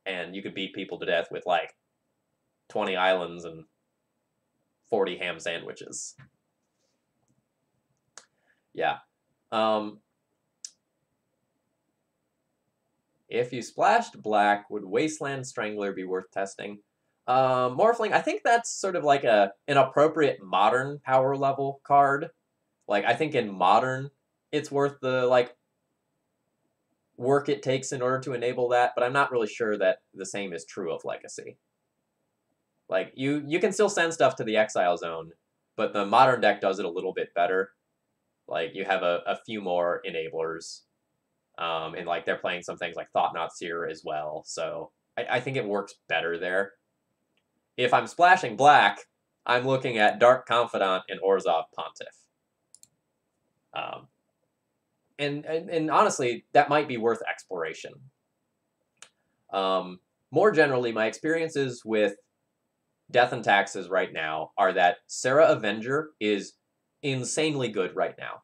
and you could beat people to death with like 20 islands and 40 ham sandwiches. Yeah. If you splashed black, would Wasteland Strangler be worth testing? Morphling, I think that's sort of like an appropriate modern power level card. Like, I think in modern, it's worth the, like, work it takes in order to enable that, but I'm not really sure that the same is true of Legacy. Like, you can still send stuff to the Exile Zone, but the modern deck does it a little bit better. Like, you have a few more enablers. And, like, they're playing some things like Thought-Knot Seer as well, so I think it works better there. If I'm splashing black, I'm looking at Dark Confidant and Orzhov Pontiff. And honestly, that might be worth exploration. More generally, my experiences with Death and Taxes right now are that Serra Avenger is insanely good right now.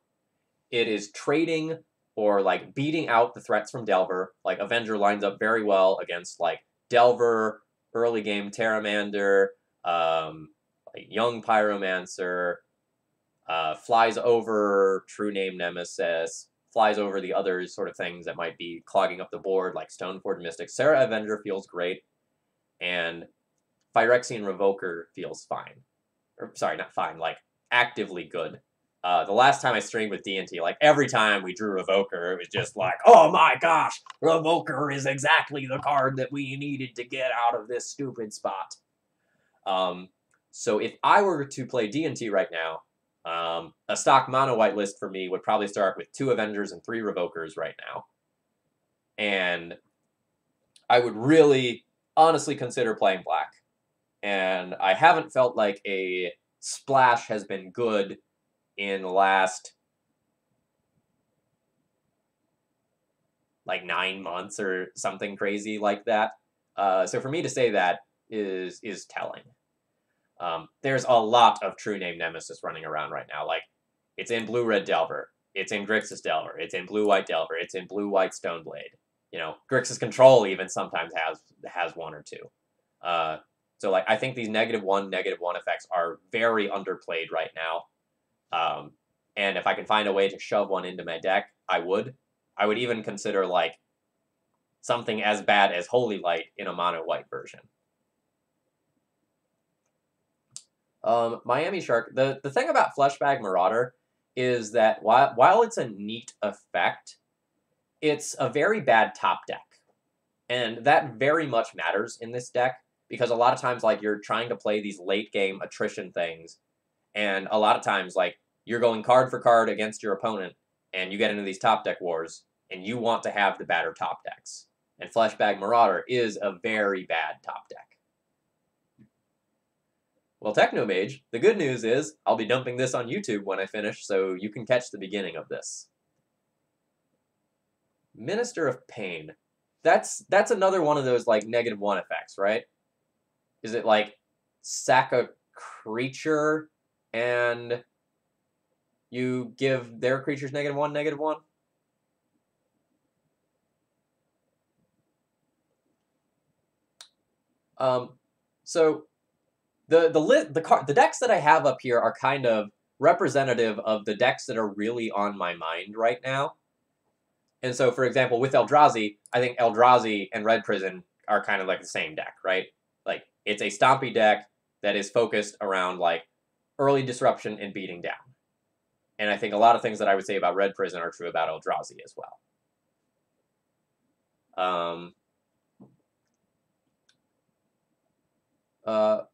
It is trading or like beating out the threats from Delver. Like Avenger lines up very well against like Delver, early game Terramander, like Young Pyromancer, flies over True Name Nemesis, flies over the other sort of things that might be clogging up the board, like Stoneforge Mystic. Serra Avenger feels great, and Phyrexian Revoker feels fine. Or, sorry, not fine, like, actively good. The last time I streamed with D&T, like, every time we drew Revoker, it was just like, oh my gosh, Revoker is exactly the card that we needed to get out of this stupid spot. So if I were to play D&T right now, a stock mono-white list for me would probably start with 2 Avengers and 3 Revokers right now. And I would really, honestly consider playing black. And I haven't felt like a splash has been good in the last, like, 9 months or something crazy like that. So for me to say that is telling. There's a lot of True Name Nemesis running around right now. Like, it's in Blue-Red Delver. It's in Grixis Delver. It's in Blue-White Delver. It's in Blue-White Stoneblade. You know, Grixis Control even sometimes has 1 or 2. So, like, I think these -1, -1 effects are very underplayed right now. And if I can find a way to shove 1 into my deck, I would. I would even consider, like, something as bad as Holy Light in a mono-white version. Miami Shark, the thing about Fleshbag Marauder is that while it's a neat effect, it's a very bad top deck. And that very much matters in this deck, because a lot of times, like, you're trying to play these late-game attrition things, and a lot of times, like, you're going card for card against your opponent, and you get into these top deck wars, and you want to have the better top decks. And Fleshbag Marauder is a very bad top deck. Well, Technomage, the good news is I'll be dumping this on YouTube when I finish, so you can catch the beginning of this. Minister of Pain. That's another one of those, like, -1 effects, right? Is it, like, sack a creature and you give their creatures -1, -1? So the decks that I have up here are kind of representative of the decks that are really on my mind right now. And so, for example, with Eldrazi, I think Eldrazi and Red Prison are kind of like the same deck, right? Like, it's a stompy deck that is focused around, like, early disruption and beating down. And I think a lot of things that I would say about Red Prison are true about Eldrazi as well.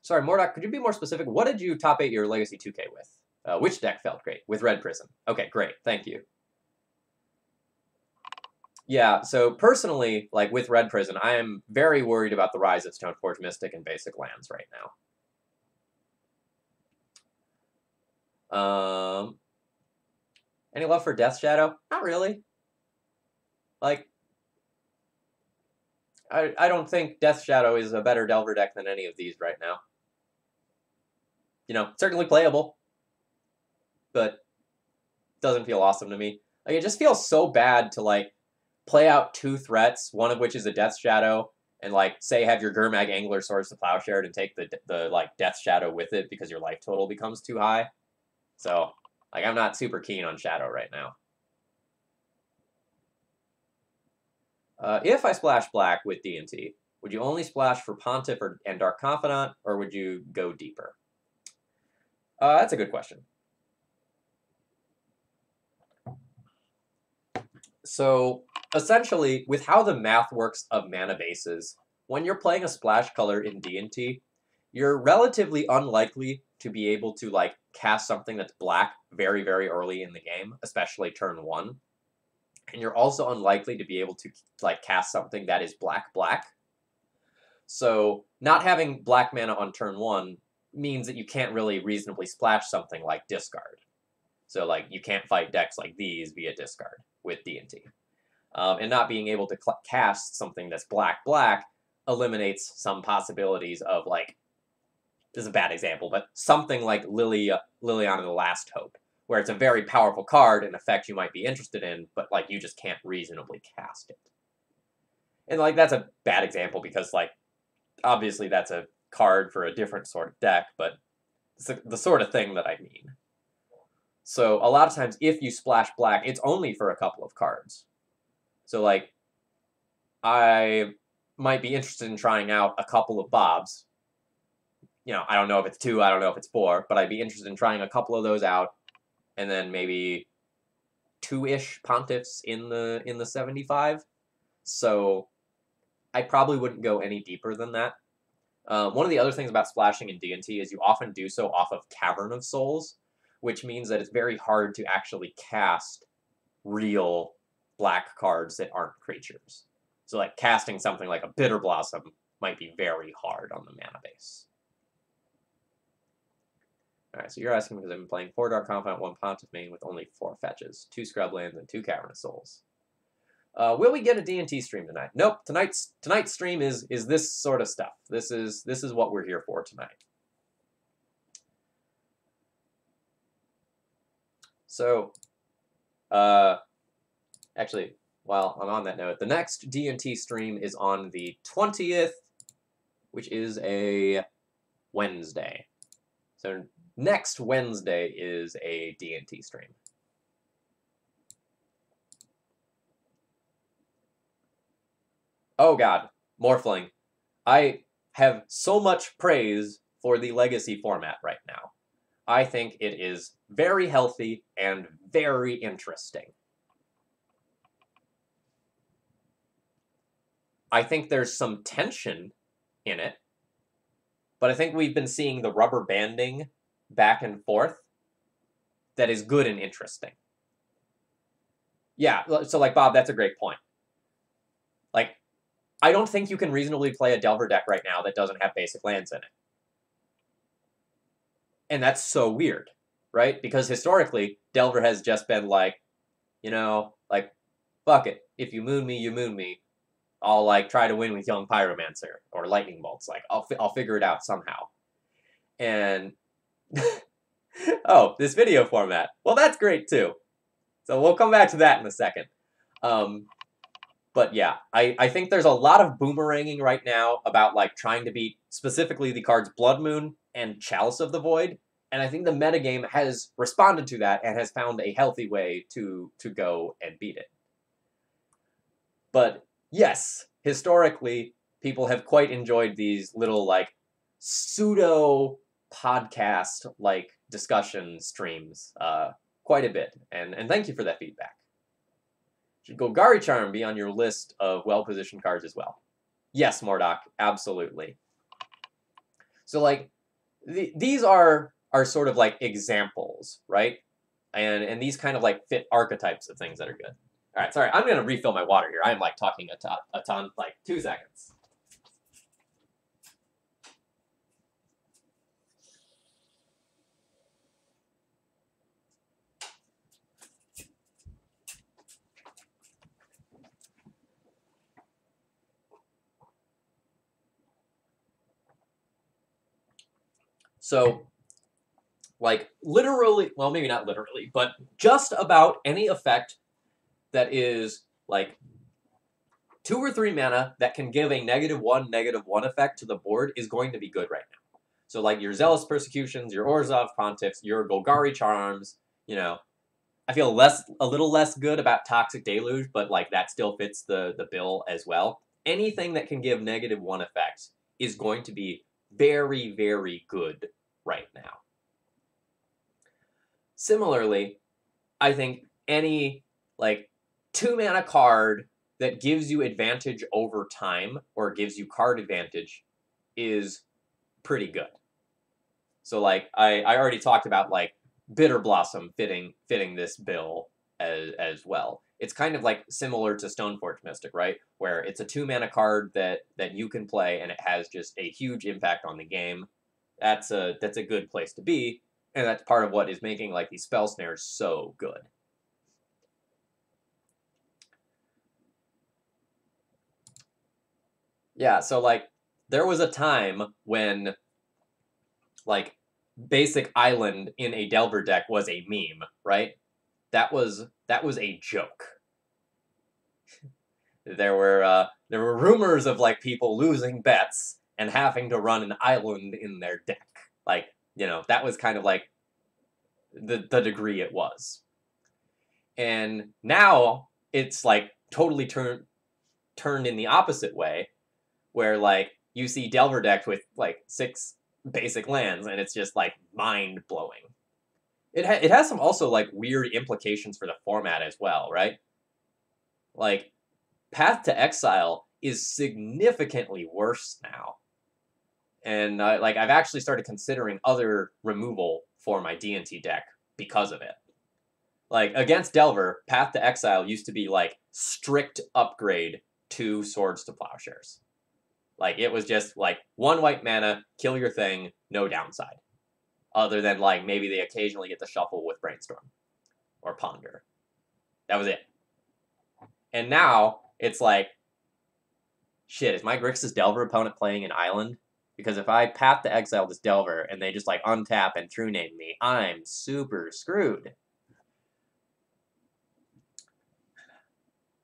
Sorry, Mordock, could you be more specific? What did you top 8 your Legacy 2K with? Which deck felt great? With Red Prison. Okay, great. Thank you. Yeah, so personally, like, with Red Prison, I am very worried about the rise of Stoneforge Mystic and basic lands right now. Any love for Death Shadow? Not really. Like, I don't think Death Shadow is a better Delver deck than any of these right now. You know, certainly playable, but doesn't feel awesome to me. Like, it just feels so bad to, like, play out 2 threats, one of which is a Death Shadow, and, like, say have your Gurmag Angler Swords to Plowshare and take the like, Death Shadow with it because your life total becomes too high. So, like, I'm not super keen on Shadow right now. If I splash black with D&T, would you only splash for Pontiff and Dark Confidant, or would you go deeper? That's a good question. So, essentially, with how the math works of mana bases, when you're playing a splash color in D&T, you're relatively unlikely to be able to, like, cast something that's black very, very early in the game, especially turn 1. And you're also unlikely to be able to, like, cast something that is black-black. So, not having black mana on turn 1 means that you can't really reasonably splash something like Discard. So, like, you can't fight decks like these via Discard with D&T. And not being able to cast something that's black-black eliminates some possibilities of, like, this is a bad example, but something like Liliana the Last Hope, where it's a very powerful card, an effect you might be interested in, but, like, you just can't reasonably cast it. And, like, that's a bad example because, like, obviously that's a card for a different sort of deck, but it's the sort of thing that I mean. So, a lot of times, if you splash black, it's only for a couple of cards. So, like, I might be interested in trying out a couple of Bobs. You know, I don't know if it's 2, I don't know if it's 4, but I'd be interested in trying a couple of those out, and then maybe 2-ish Pontiffs in the 75. So I probably wouldn't go any deeper than that. One of the other things about splashing in D&T is you often do so off of Cavern of Souls, which means that it's very hard to actually cast real black cards that aren't creatures. So, like, casting something like a Bitter Blossom might be very hard on the mana base. Alright, so you're asking because I've been playing 4 Dark Confidant, 1 Pontiff main with only 4 fetches, 2 Scrublands, and 2 Cavern of Souls. Will we get a D&T stream tonight? Nope. Tonight's stream is this sort of stuff. This is what we're here for tonight. So, actually, while I'm on that note, the next D&T stream is on the 20th, which is a Wednesday. So next Wednesday is a D&T stream. Oh god, Morphling. I have so much praise for the Legacy format right now. I think it is very healthy and very interesting. I think there's some tension in it, but I think we've been seeing the rubber banding back and forth that is good and interesting. Yeah, so, like, Bob, that's a great point. Like, I don't think you can reasonably play a Delver deck right now that doesn't have basic lands in it. And that's so weird, right? Because historically, Delver has just been like, you know, like, fuck it. If you moon me, you moon me. I'll, like, try to win with Young Pyromancer or Lightning Bolts. Like, I'll figure it out somehow. And oh, this video format. Well, that's great too. So we'll come back to that in a second. But yeah, I think there's a lot of boomeranging right now about, like, trying to beat specifically the cards Blood Moon and Chalice of the Void. And I think the metagame has responded to that and has found a healthy way to go and beat it. But yes, historically, people have quite enjoyed these little, like, pseudo podcast like discussion streams quite a bit, and thank you for that feedback. Should Golgari Charm be on your list of well-positioned cards as well? Yes, Mordock, absolutely. So, like, these are sort of like examples, right? And these kind of, like, fit archetypes of things that are good. All right, sorry, I'm gonna refill my water here. I'm, like, talking a ton, like, 2 seconds. So, like, literally, well, maybe not literally, but just about any effect that is, like, 2 or 3 mana that can give a -1/-1 effect to the board is going to be good right now. So, like, your Zealous Persecutions, your Orzhov Pontiffs, your Golgari Charms, you know, I feel a little less good about Toxic Deluge, but, like, that still fits the bill as well. Anything that can give -1 effects is going to be very, very good right now. Similarly, I think any, like, 2-mana card that gives you advantage over time or gives you card advantage is pretty good. So, like, I already talked about, like, Bitter Blossom fitting this bill as well. It's kind of like similar to Stoneforge Mystic, right? Where it's a 2-mana card that you can play and it has just a huge impact on the game. That's a good place to be, and that's part of what is making, like, these spell snares so good. Yeah, so, like, there was a time when, like, basic island in a Delver deck was a meme, right? That was a joke. There were rumors of, like, people losing bets and having to run an island in their deck. Like, you know, that was kind of like the degree it was. And now it's, like, totally turned in the opposite way, where, like, you see Delver decks with, like, 6 basic lands, and it's just, like, mind-blowing. It has some also, like, weird implications for the format as well, right? Like, Path to Exile is significantly worse now. And, like, I've actually started considering other removal for my D&T deck because of it. Like, against Delver, Path to Exile used to be, like, strict upgrade to Swords to Plowshares. Like, it was just, like, 1 white mana, kill your thing, no downside. Other than, like, maybe they occasionally get the shuffle with Brainstorm. Or Ponder. That was it. And now, it's like, shit, is my Grixis Delver opponent playing an island? Because if I Path to Exile this Delver, and they just, like, untap and True Name me, I'm super screwed.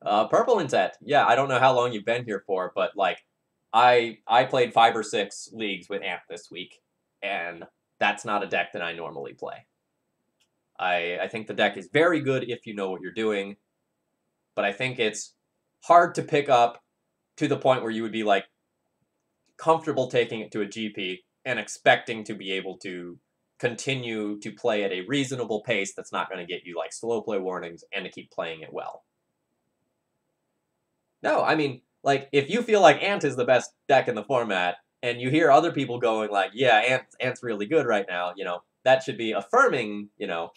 Purple Inset. Yeah, I don't know how long you've been here for, but, like, I played 5 or 6 leagues with Ant this week, and that's not a deck that I normally play. I think the deck is very good if you know what you're doing, but I think it's hard to pick up to the point where you would be, like, comfortable taking it to a GP and expecting to be able to continue to play at a reasonable pace that's not going to get you, like, slow play warnings and to keep playing it well. No, I mean, like, if you feel like Ant is the best deck in the format, and you hear other people going, like, yeah, Ant's really good right now, you know, that should be affirming, you know,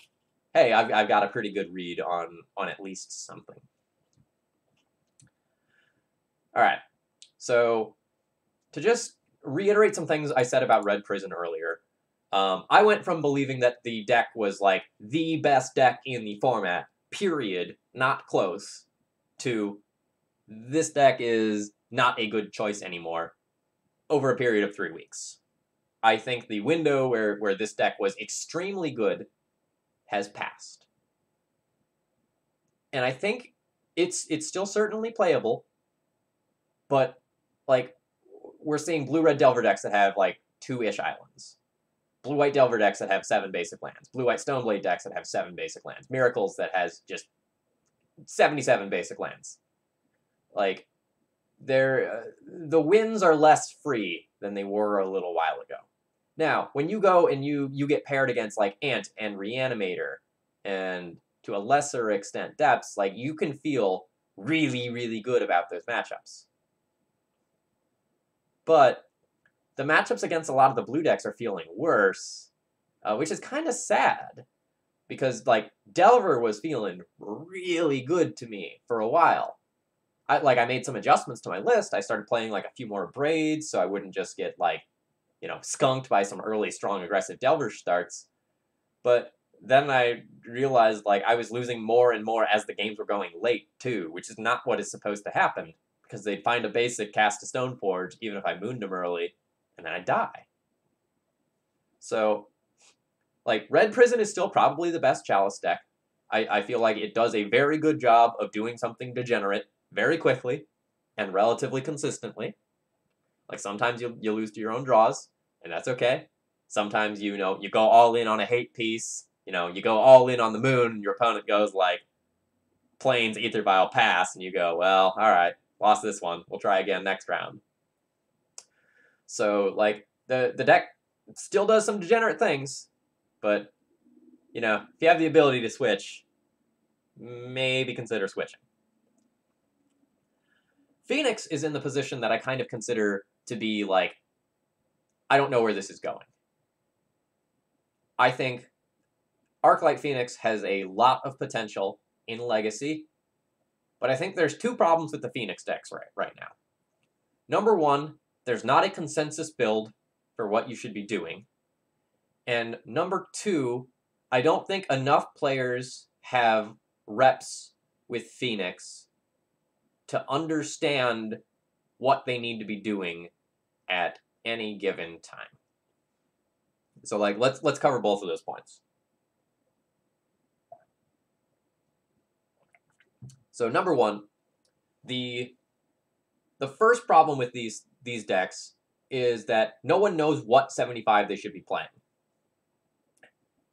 hey, I've got a pretty good read on at least something. All right, so to just reiterate some things I said about Red Prison earlier, I went from believing that the deck was, like, the best deck in the format, period, not close, to this deck is not a good choice anymore over a period of 3 weeks. I think the window where this deck was extremely good has passed. And I think it's still certainly playable, but, like, we're seeing blue-red Delver decks that have, like, 2-ish islands. Blue-white Delver decks that have 7 basic lands. Blue-white Stoneblade decks that have 7 basic lands. Miracles that has just 77 basic lands. Like, the wins are less free than they were a little while ago. Now, when you go and you get paired against, like, Ant and Reanimator, and to a lesser extent Depths, like, you can feel really, really good about those matchups. But the matchups against a lot of the blue decks are feeling worse, which is kind of sad. Because, like, Delver was feeling really good to me for a while. I made some adjustments to my list. I started playing, like, a few more Braids, so I wouldn't just get, like, you know, skunked by some early, strong, aggressive Delver starts. But then I realized, like, I was losing more and more as the games were going late, too, which is not what is supposed to happen, because they'd find a basic, cast a Stoneforge, even if I mooned them early, and then I'd die. So, like, Red Prison is still probably the best Chalice deck. I feel like it does a very good job of doing something degenerate very quickly and relatively consistently. Like, sometimes you lose to your own draws, and that's okay. Sometimes, you go all in on a hate piece. You go all in on the moon, and your opponent goes, like, Plains, Ether Vial, pass, and you go, well, alright, lost this one. We'll try again next round. So, like, the deck still does some degenerate things, but, if you have the ability to switch, maybe consider switching. Phoenix is in the position that I kind of consider to be, like, I don't know where this is going. I think Arclight Phoenix has a lot of potential in Legacy, but I think there's two problems with the Phoenix decks right now. Number one, there's not a consensus build for what you should be doing. And number two, I don't think enough players have reps with Phoenix to understand what they need to be doing at any given time. So, like, let's cover both of those points. So, number one, the first problem with these decks is that no one knows what 75 they should be playing.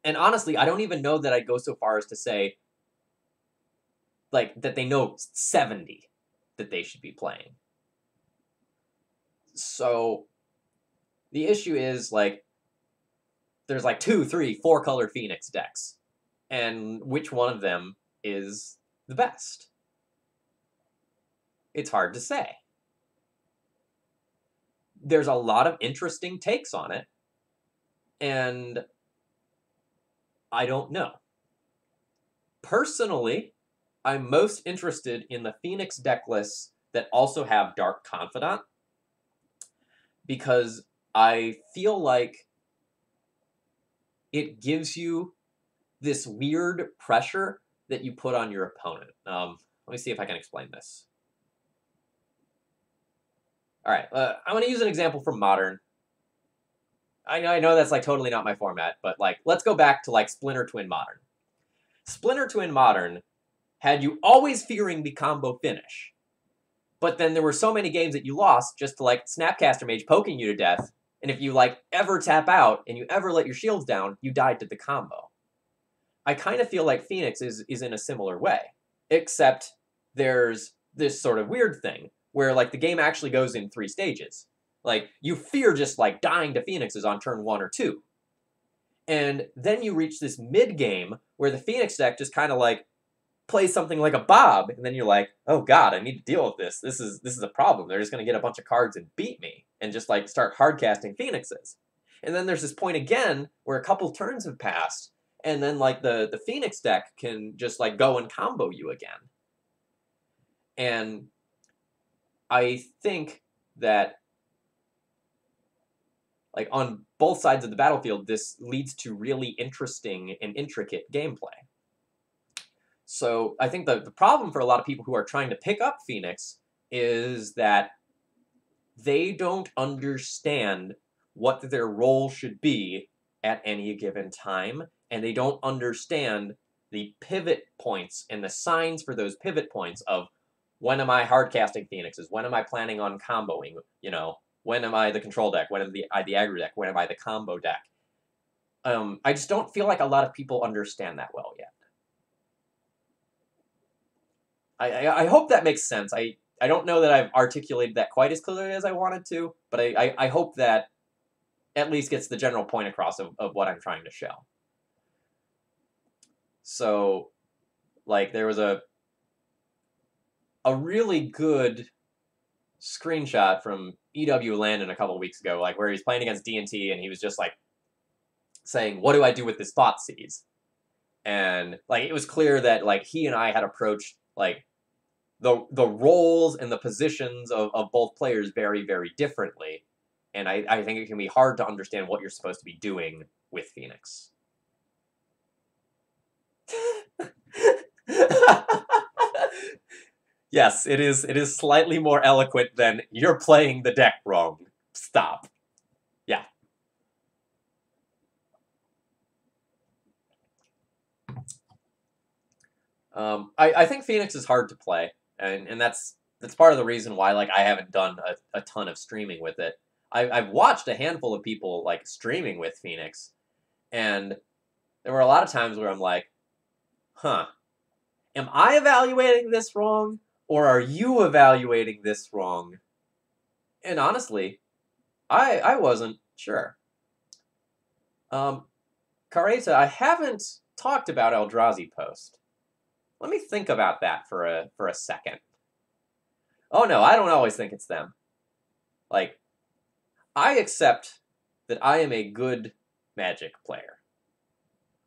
And honestly, I don't even know that I'd go so far as to say, like, that they know 70 that they should be playing. So, the issue is, like, there's like 2, 3, 4 colored Phoenix decks. And which one of them is the best? It's hard to say. There's a lot of interesting takes on it, and I don't know. Personally, I'm most interested in the Phoenix deck lists that also have Dark Confidant, because I feel like it gives you this weird pressure that you put on your opponent. Let me see if I can explain this. All right, I'm going to use an example from Modern. I know that's, like, totally not my format, but, like, let's go back to, like, Splinter Twin Modern. Splinter Twin Modern had you always fearing the combo finish, but then there were so many games that you lost just to, like, Snapcaster Mage poking you to death, and if you, like, ever tap out and you ever let your shields down, you died to the combo. I kind of feel like Phoenix is in a similar way, except there's this sort of weird thing where, like, the game actually goes in 3 stages. Like, you fear just, like, dying to Phoenixes on turn 1 or 2. And then you reach this mid-game where the Phoenix deck just kind of, like, plays something like a Bob, and then you're like, oh god, I need to deal with this. This is a problem. They're just going to get a bunch of cards and beat me, and just, like, start hardcasting Phoenixes. And then there's this point again where a couple turns have passed, and then, like, the Phoenix deck can just, like, go and combo you again. And I think that, like, on both sides of the battlefield, this leads to really interesting and intricate gameplay. So I think the problem for a lot of people who are trying to pick up Phoenix is that they don't understand what their role should be at any given time, and they don't understand the pivot points and the signs for those pivot points of, when am I hardcasting Phoenixes? When am I planning on comboing? When am I the control deck? When am I the aggro deck? When am I the combo deck? I just don't feel like a lot of people understand that well yet. I hope that makes sense. I don't know that I've articulated that quite as clearly as I wanted to, but I hope that at least gets the general point across of what I'm trying to show. So, like, there was a really good screenshot from EW Landon a couple weeks ago, like, where he was playing against D&T, and he was just, like, saying, what do I do with this Thoughtseize? And, like, it was clear that, like, he and I had approached, like, the roles and the positions of both players very, very differently. And I think it can be hard to understand what you're supposed to be doing with Phoenix. Yes, it is slightly more eloquent than, you're playing the deck wrong. Stop. Yeah. I think Phoenix is hard to play, and that's part of the reason why like I haven't done a ton of streaming with it. I've watched a handful of people like streaming with Phoenix, and there were a lot of times where I'm like, huh, am I evaluating this wrong, or are you evaluating this wrong? And honestly, I wasn't sure. Careta, I haven't talked about Eldrazi Post. Let me think about that for a second. Oh no, I don't always think it's them. Like, I accept that I am a good Magic player.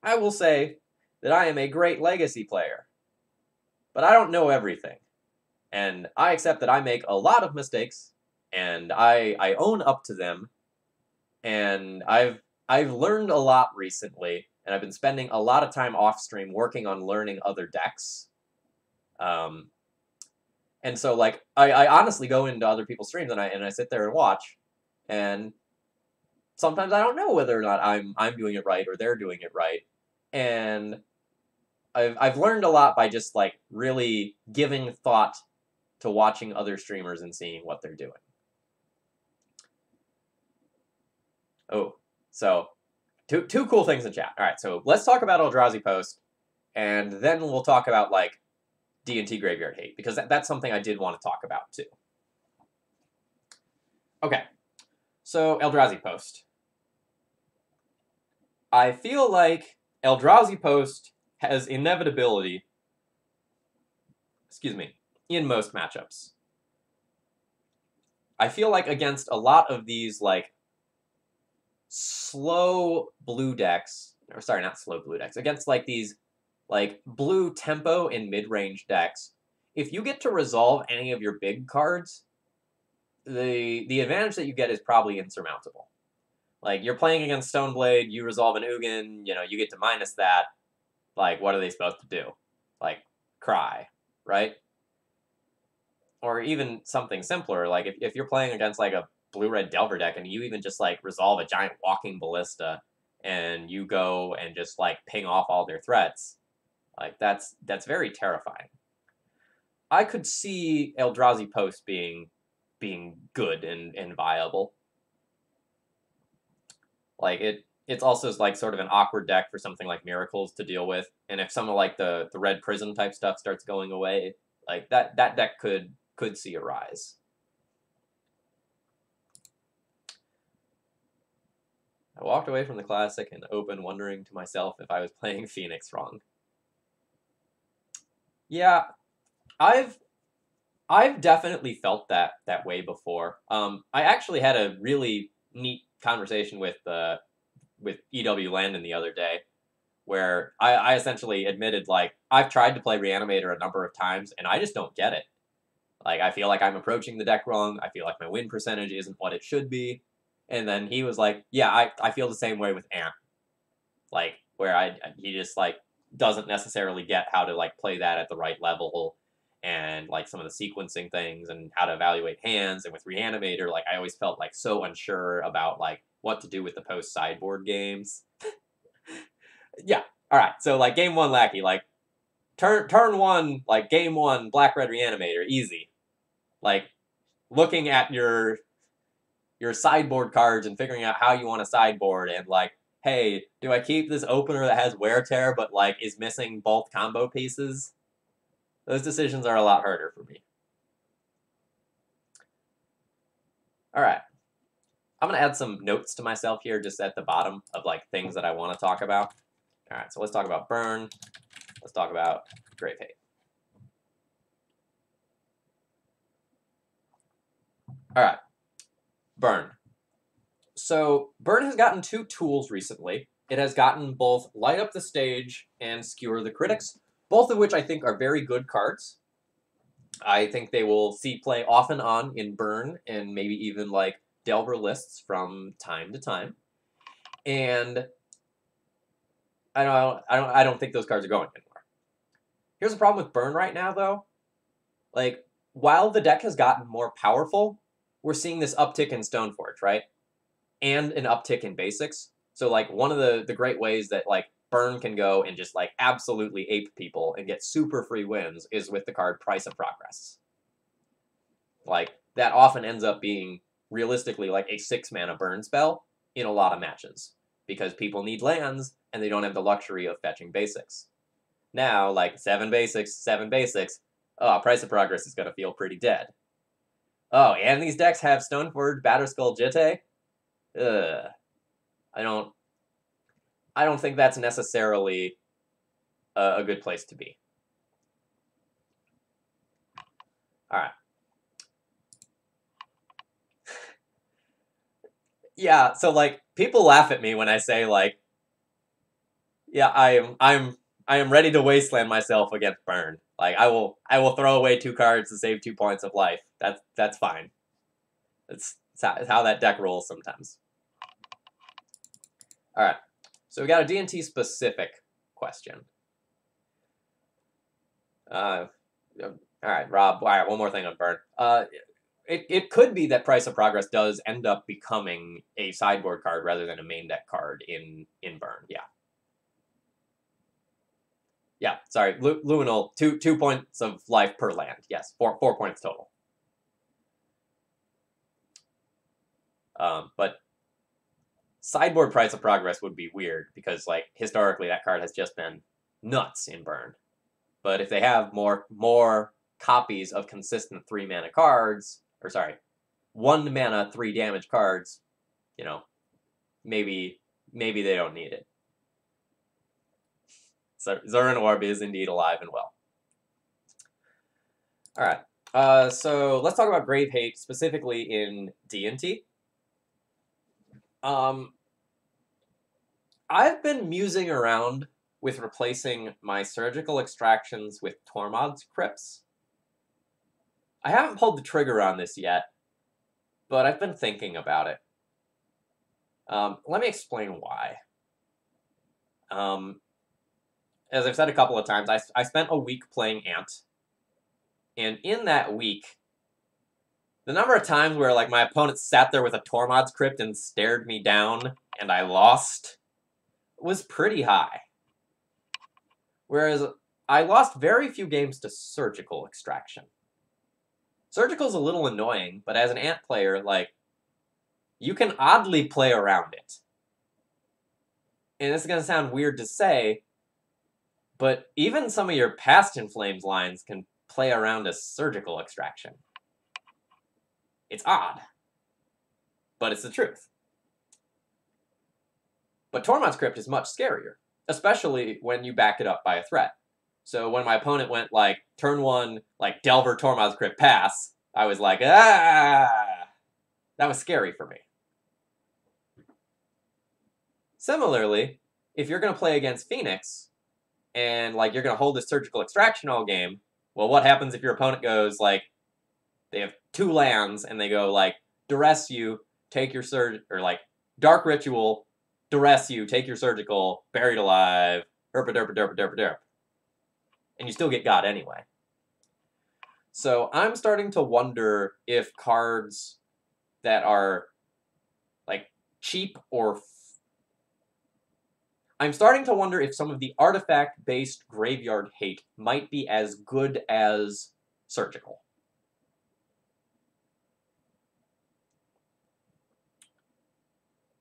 I will say that I am a great Legacy player. But I don't know everything. And I accept that I make a lot of mistakes, and I own up to them. And I've learned a lot recently, and I've been spending a lot of time off stream working on learning other decks. And so like I honestly go into other people's streams and I sit there and watch, and sometimes I don't know whether or not I'm doing it right or they're doing it right. And I've learned a lot by just like really giving thought to watching other streamers and seeing what they're doing. Oh, so two cool things in chat. All right, so let's talk about Eldrazi Post, and then we'll talk about like D&T Graveyard Hate, because that's something I did want to talk about too. Okay, so Eldrazi Post. I feel like Eldrazi Post has inevitability, in most matchups. I feel like against a lot of these like slow blue decks, or sorry, not slow blue decks, against like these like blue tempo and mid-range decks, if you get to resolve any of your big cards, the advantage that you get is probably insurmountable. Like, you're playing against Stoneblade, you resolve an Ugin, you get to minus that. Like, what are they supposed to do? Like, cry, right? Or even something simpler, like if you're playing against like a blue-red Delver deck and you even just like resolve a giant walking ballista and you go and just like ping off all their threats, like that's very terrifying. I could see Eldrazi Post being good and viable. Like it's also like sort of an awkward deck for something like Miracles to deal with, and if some of like the red prison type stuff starts going away, like that deck could see a rise. I walked away from the Classic and Open wondering to myself if I was playing Phoenix wrong. Yeah, I've definitely felt that way before. I actually had a really neat conversation with EW Landon the other day, where I essentially admitted, like, I've tried to play Reanimator a number of times, and I just don't get it. Like, I feel like I'm approaching the deck wrong, I feel like my win percentage isn't what it should be, and then he was like, yeah, I feel the same way with Amp. Like, where he just, like, doesn't necessarily get how to, like, play that at the right level, and, like, some of the sequencing things, and how to evaluate hands, and with Reanimator, like, I always felt, like, so unsure about, like, what to do with the post-sideboard games. Yeah, alright, so, like, game 1 Lackey, like, turn 1, like, game 1, Black-Red Reanimator, easy. Like, looking at your sideboard cards and figuring out how you want to sideboard, and, like, hey, do I keep this opener that has Wear Tear but, like, is missing both combo pieces? Those decisions are a lot harder for me. Alright. I'm going to add some notes to myself here just at the bottom of, like, things that I want to talk about. Alright, so let's talk about Burn. Let's talk about Grave Hate. Alright. Burn. So, Burn has gotten 2 tools recently. It has gotten both Light Up the Stage and Skewer the Critics, both of which I think are very good cards. I think they will see play off and on in Burn, and maybe even, like, Delver lists from time to time. And I don't think those cards are going anywhere. Here's the problem with Burn right now, though. Like, while the deck has gotten more powerful, we're seeing this uptick in Stoneforge, right? And an uptick in basics. So, like, one of the great ways that, like, Burn can go and just like absolutely ape people and get super free wins is with the card Price of Progress. Like, that often ends up being realistically like a 6-mana burn spell in a lot of matches because people need lands and they don't have the luxury of fetching basics. Now, like 7 basics, oh, Price of Progress is going to feel pretty dead. Oh, and these decks have Stoneforge, Batterskull, Jitte? Ugh. I don't think that's necessarily a good place to be. Alright. Yeah, so like people laugh at me when I say like, yeah, I am ready to wasteland myself against Burn. Like I will throw away 2 cards to save 2 points of life. That's fine. It's how that deck rolls sometimes. All right, so we got a D&T specific question. All right, Rob. All right, one more thing on Burn. It could be that Price of Progress does end up becoming a sideboard card rather than a main deck card in Burn. Yeah. Yeah, sorry, Luminal, 2 points of life per land. Yes, 4 points total. But sideboard Price of Progress would be weird because, like, historically that card has just been nuts in Burn. But if they have more copies of consistent 3-mana cards, or sorry, 1 mana 3 damage cards, you know, maybe they don't need it. So Zurin Orb is indeed alive and well. All right. So let's talk about Grave Hate specifically in D&T. I've been musing around with replacing my surgical extractions with Tormod's Crypts. I haven't pulled the trigger on this yet, but I've been thinking about it. Let me explain why. As I've said a couple of times, I spent a week playing Ant, and in that week, the number of times where like my opponent sat there with a Tormod's Crypt and stared me down, and I lost, was pretty high. Whereas I lost very few games to Surgical Extraction. Surgical's a little annoying, but as an Ant player, like, you can oddly play around it. And this is going to sound weird to say, but even some of your past In Flames lines can play around a Surgical Extraction. It's odd, but it's the truth. But Tormod's Crypt is much scarier, especially when you back it up by a threat. So when my opponent went, like, turn 1, like, Delver, Tormod's Crypt, pass, I was like, ah! That was scary for me. Similarly, if you're going to play against Phoenix, and, like, you're going to hold this Surgical Extraction all game, well, what happens if your opponent goes, like, they have 2 lands, and they go, like, Duress you, take your or, like, Dark Ritual, Duress you, take your Surgical, Buried Alive, derp. And you still get God anyway. So I'm starting to wonder if cards that are, like, cheap or... I'm starting to wonder if some of the artifact-based Graveyard Hate might be as good as Surgical.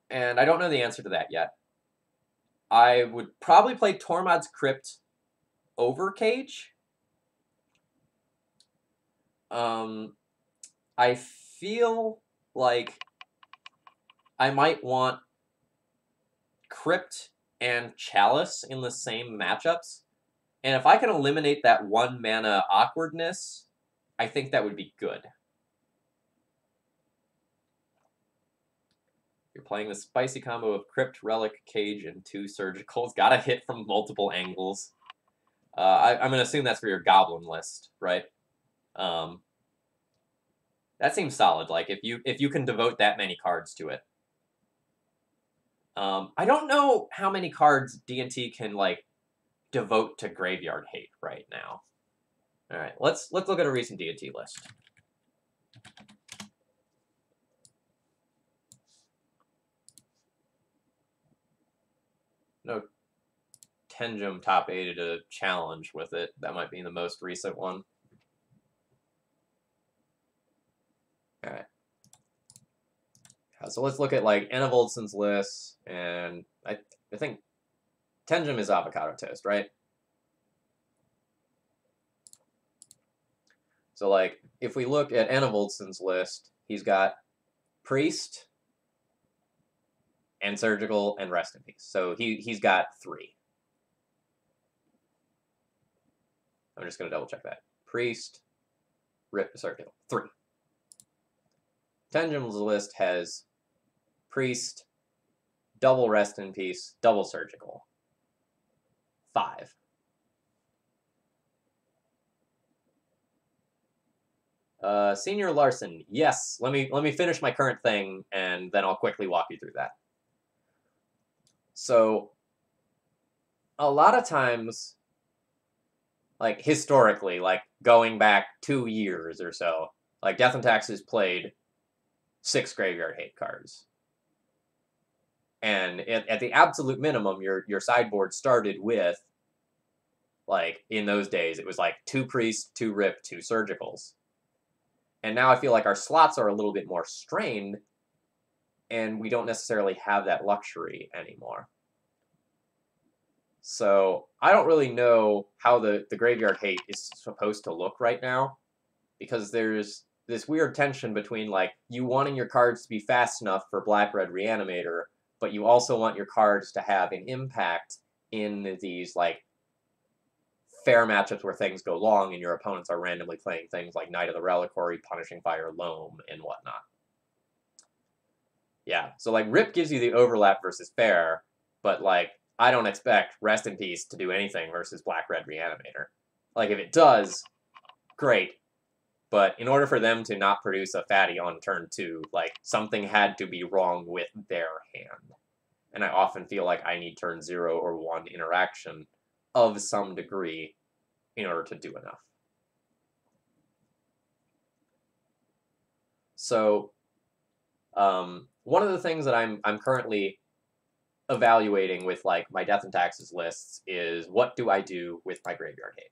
And I don't know the answer to that yet. I would probably play Tormod's Crypt over Cage. I feel like I might want Crypt and Chalice in the same matchups. And if I can eliminate that 1 mana awkwardness, I think that would be good. You're playing the spicy combo of Crypt, Relic, Cage, and 2 Surgicals. Gotta hit from multiple angles. I'm going to assume that's for your Goblin list, right? That seems solid. Like, if you can devote that many cards to it. I don't know how many cards D&T can, like, devote to Graveyard Hate right now. All right, let's look at a recent D&T list. No. Tenjum top 8'd a challenge with it. That might be the most recent one. Alright. So let's look at like Enevoldson's list, and I think Tenjum is avocado toast, right? So like if we look at Enevoldson's list, he's got Priest and Surgical and Rest in Peace. So he's got 3. I'm just gonna double check that. Priest, Rip, Surgical, 3. Tenjum's list has Priest, double Rest in Peace, double Surgical. 5. Senior Larson, yes. Let me finish my current thing, and then I'll quickly walk you through that. So, a lot of times, like historically, like going back 2 years or so, like Death and Taxes played 6 Graveyard Hate cards. And at the absolute minimum, your sideboard started with, like, in those days, it was like 2 Priests, 2 Rip, 2 Surgicals. And now I feel like our slots are a little bit more strained, and we don't necessarily have that luxury anymore. So I don't really know how the Graveyard Hate is supposed to look right now, because there's this weird tension between, like, you wanting your cards to be fast enough for Black-Red Reanimator, but you also want your cards to have an impact in these, like, fair matchups where things go long and your opponents are randomly playing things like Knight of the Reliquary, Punishing Fire, Loam, and whatnot. Yeah, so, like, Rip gives you the overlap versus fair, but, like, I don't expect Rest in Peace to do anything versus Black-Red Reanimator. Like, if it does, great. But in order for them to not produce a fatty on turn 2, like, something had to be wrong with their hand. And I often feel like I need turn 0 or 1 interaction of some degree in order to do enough. So, one of the things that I'm currently evaluating with, like, my Death and Taxes lists is, what do I do with my Graveyard Hate?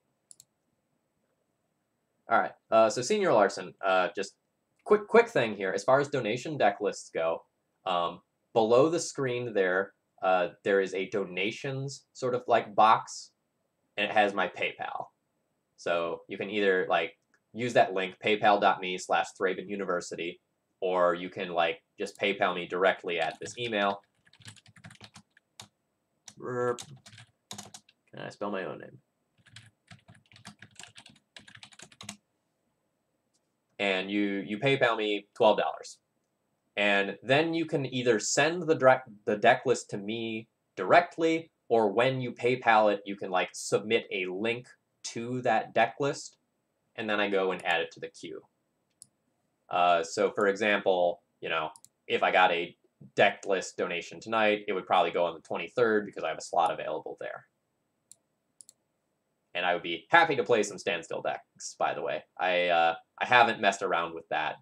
Alright, so Senior Larson, just quick thing here. As far as donation deck lists go, below the screen there is a donations sort of like box, and it has my PayPal. So you can either like use that link, paypal.me/ThrabenUniversity, or you can like just PayPal me directly at this email. Can I spell my own name? And you PayPal me $12. And then you can either send the deck list to me directly, or when you PayPal it, you can like submit a link to that deck list, and then I go and add it to the queue. So for example, you know, if I got a deck list donation tonight, it would probably go on the 23rd because I have a slot available there. And I would be happy to play some standstill decks, by the way. I haven't messed around with that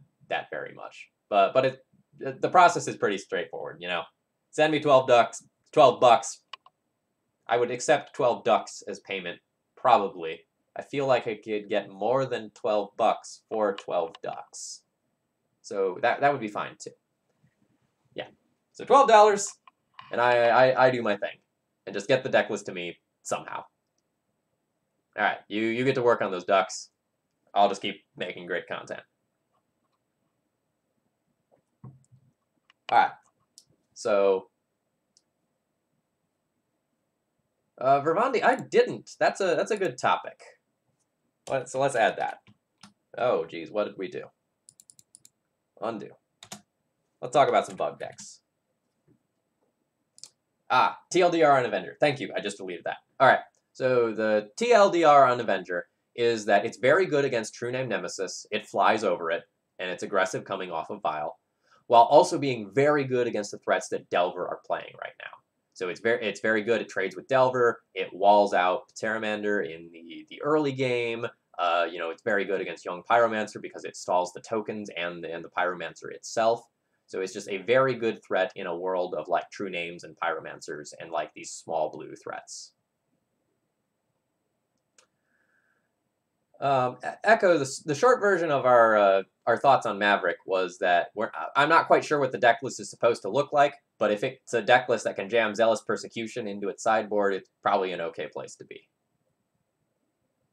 very much. But the process is pretty straightforward, you know. Send me 12 bucks. I would accept 12 ducks as payment, probably. I feel like I could get more than 12 bucks for 12 ducks. So that would be fine, too. Yeah. So $12, and I do my thing. And just get the deck list to me somehow. Alright, you get to work on those ducks. I'll just keep making great content. Alright. So Vervandi, I didn't. That's a good topic. So let's add that. Oh geez, what did we do? Undo. Let's talk about some bug decks. TLDR on Avenger. Thank you, I just deleted that. Alright. So the TLDR on Avenger is that it's very good against True Name Nemesis. It flies over it, and it's aggressive coming off of Vial, while also being very good against the threats that Delver are playing right now. So it's very good. It trades with Delver. It walls out Pteramander in the early game. You know, it's very good against Young Pyromancer because it stalls the tokens and the Pyromancer itself. So it's just a very good threat in a world of like True Names and Pyromancers and like these small blue threats. Echo, the short version of our thoughts on Maverick was that I'm not quite sure what the deck list is supposed to look like, but if it's a deck list that can jam Zealous Persecution into its sideboard, it's probably an okay place to be.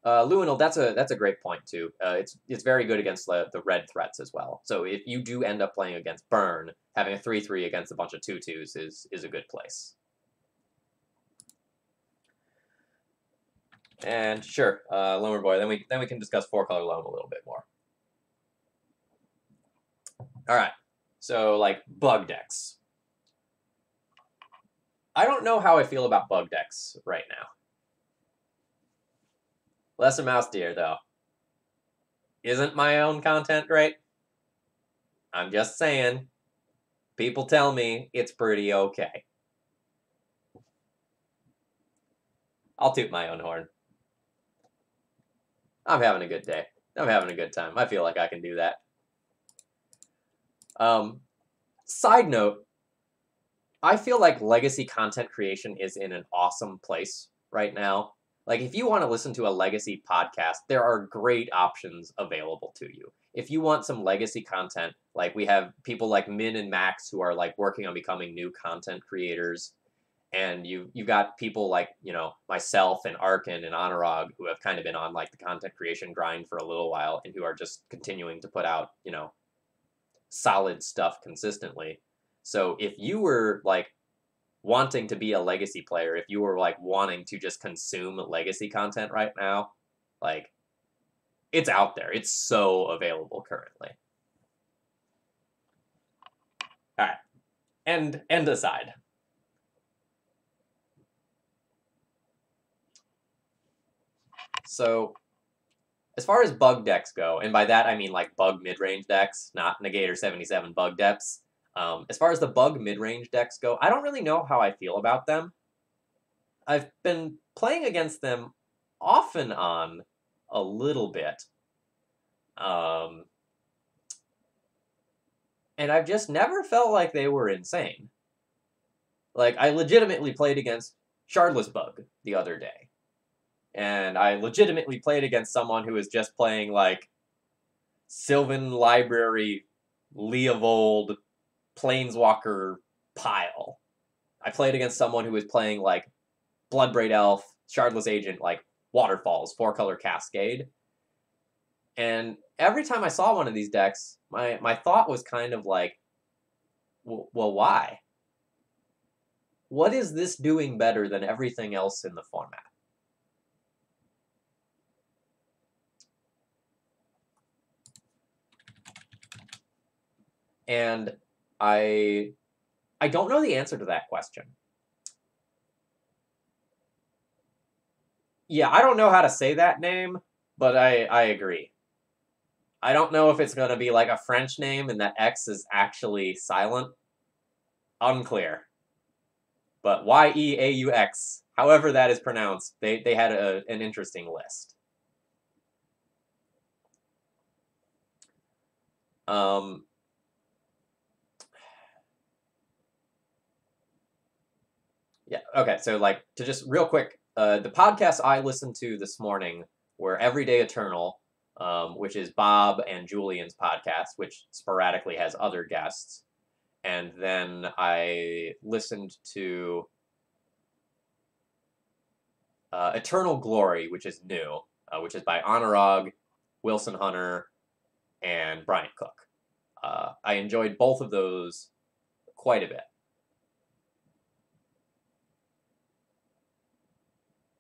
Luinal, that's a great point too. It's very good against the red threats as well. So if you do end up playing against Burn, having a 3/3 against a bunch of 2/2s is a good place. And sure, Lomer Boy. Then we can discuss 4-color loam a little bit more. All right. So like bug decks. I don't know how I feel about bug decks right now. Lesser Mouse Deer though. Isn't my own content great? I'm just saying. People tell me it's pretty okay. I'll toot my own horn. I'm having a good day. I'm having a good time. I feel like I can do that. Side note, I feel like legacy content creation is in an awesome place right now. Like, if you want to listen to a legacy podcast, there are great options available to you. If you want some legacy content, like we have people like Min and Max who are like working on becoming new content creators, and you've got people like, you know, myself and Arkin and Anurag who have kind of been on like the content creation grind for a little while and who are just continuing to put out, you know, solid stuff consistently. So if you were like wanting to be a legacy player, if you were like wanting to just consume legacy content right now, like it's out there. It's so available currently. All right. End aside. So as far as bug decks go, and by that I mean like bug mid-range decks, not Negator 77 bug depths. As far as the bug mid-range decks go, I don't really know how I feel about them. I've been playing against them off and on a little bit. And I've just never felt like they were insane. Like, I legitimately played against Shardless Bug the other day. And I legitimately played against someone who was just playing, like, Sylvan Library, Leovold, Planeswalker pile. I played against someone who was playing, like, Bloodbraid Elf, Shardless Agent, like, Waterfalls, 4-color Cascade. And every time I saw one of these decks, my thought was kind of like, well, why? What is this doing better than everything else in the format? And I don't know the answer to that question. Yeah, I don't know how to say that name, but I agree. I don't know if it's going to be like a French name and that X is actually silent. Unclear. But Yeaux, however that is pronounced, they had an interesting list. Yeah, okay, so like to just real quick, the podcasts I listened to this morning were Everyday Eternal, which is Bob and Julian's podcast, which sporadically has other guests. And then I listened to Eternal Glory, which is new, which is by Anurag, Wilson Hunter, and Bryant Cook. I enjoyed both of those quite a bit.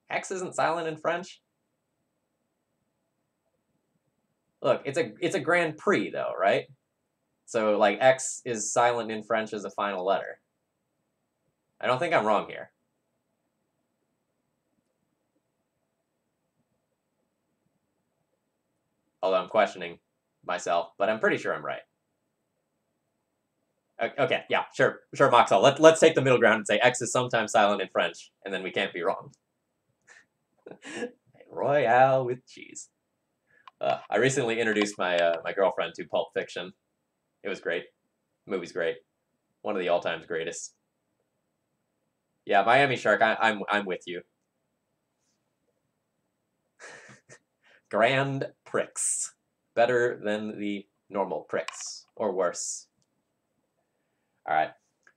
X isn't silent in French? Look, it's a Grand Prix though, right? So like X is silent in French as a final letter. I don't think I'm wrong here. Although I'm questioning myself, but I'm pretty sure I'm right. Okay, yeah, sure, Moxel. Let's take the middle ground and say X is sometimes silent in French, and then we can't be wrong. Royale with cheese. I recently introduced my my girlfriend to Pulp Fiction. It was great. The movie's great. One of the all-time greatest. Yeah, Miami Shark. I'm with you. Grand pricks. Better than the normal pricks, or worse. Alright,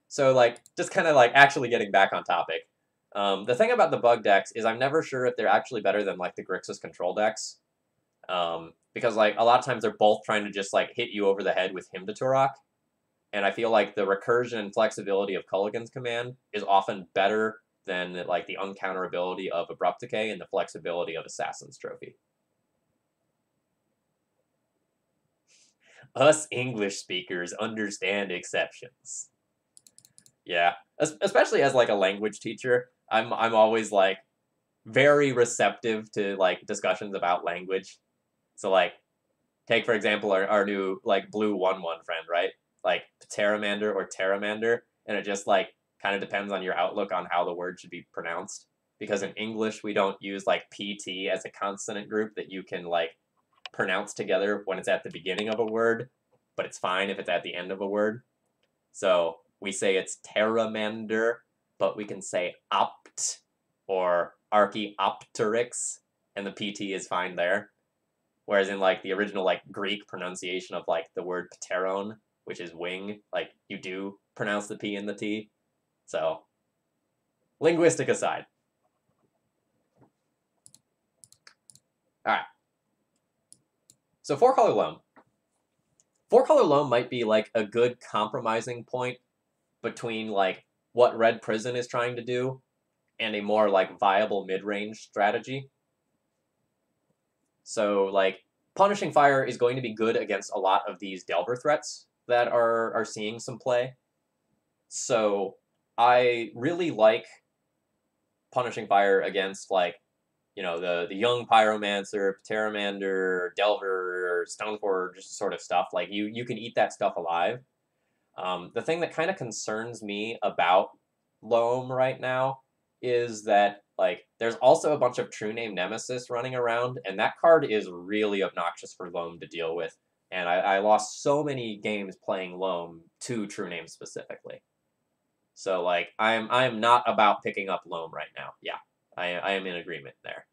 so, like, just kind of, like, actually getting back on topic. The thing about the bug decks is I'm never sure if they're actually better than, like, the Grixis control decks. Because, like, a lot of times they're both trying to just, like, hit you over the head with Hymn to Turok. And I feel like the recursion and flexibility of Culligan's command is often better than, like, the uncounterability of Abrupt Decay and the flexibility of Assassin's Trophy. Us English speakers understand exceptions. Yeah, especially as, like, a language teacher, I'm always, like, very receptive to, like, discussions about language. So, like, take, for example, our new, like, blue 1/1 friend, right? Like, Pteramander or Teramander, and it just, like, kind of depends on your outlook on how the word should be pronounced. Because in English, we don't use, like, PT as a consonant group that you can, like, pronounce together when it's at the beginning of a word, but it's fine if it's at the end of a word. So we say it's Teramander, but we can say opt or Archaeopteryx, and the PT is fine there. Whereas in, like, the original, like, Greek pronunciation of, like, the word pteron, which is wing, like, you do pronounce the P and the T. So, linguistic aside. Alright. So, four-color loam. Four-color loam might be, like, a good compromising point between, like, what Red Prison is trying to do and a more, like, viable mid-range strategy. So, like, Punishing Fire is going to be good against a lot of these Delver threats that are seeing some play. So, I really like Punishing Fire against, like, you know, the young Pyromancer, Pteramander, Delver, Stoneforge sort of stuff. Like, you can eat that stuff alive. The thing that kind of concerns me about Loam right now is that, like, there's also a bunch of True Name Nemesis running around, and that card is really obnoxious for Loam to deal with. And I lost so many games playing Loam to True Name specifically. So, like, I'm not about picking up Loam right now. Yeah, I am in agreement there.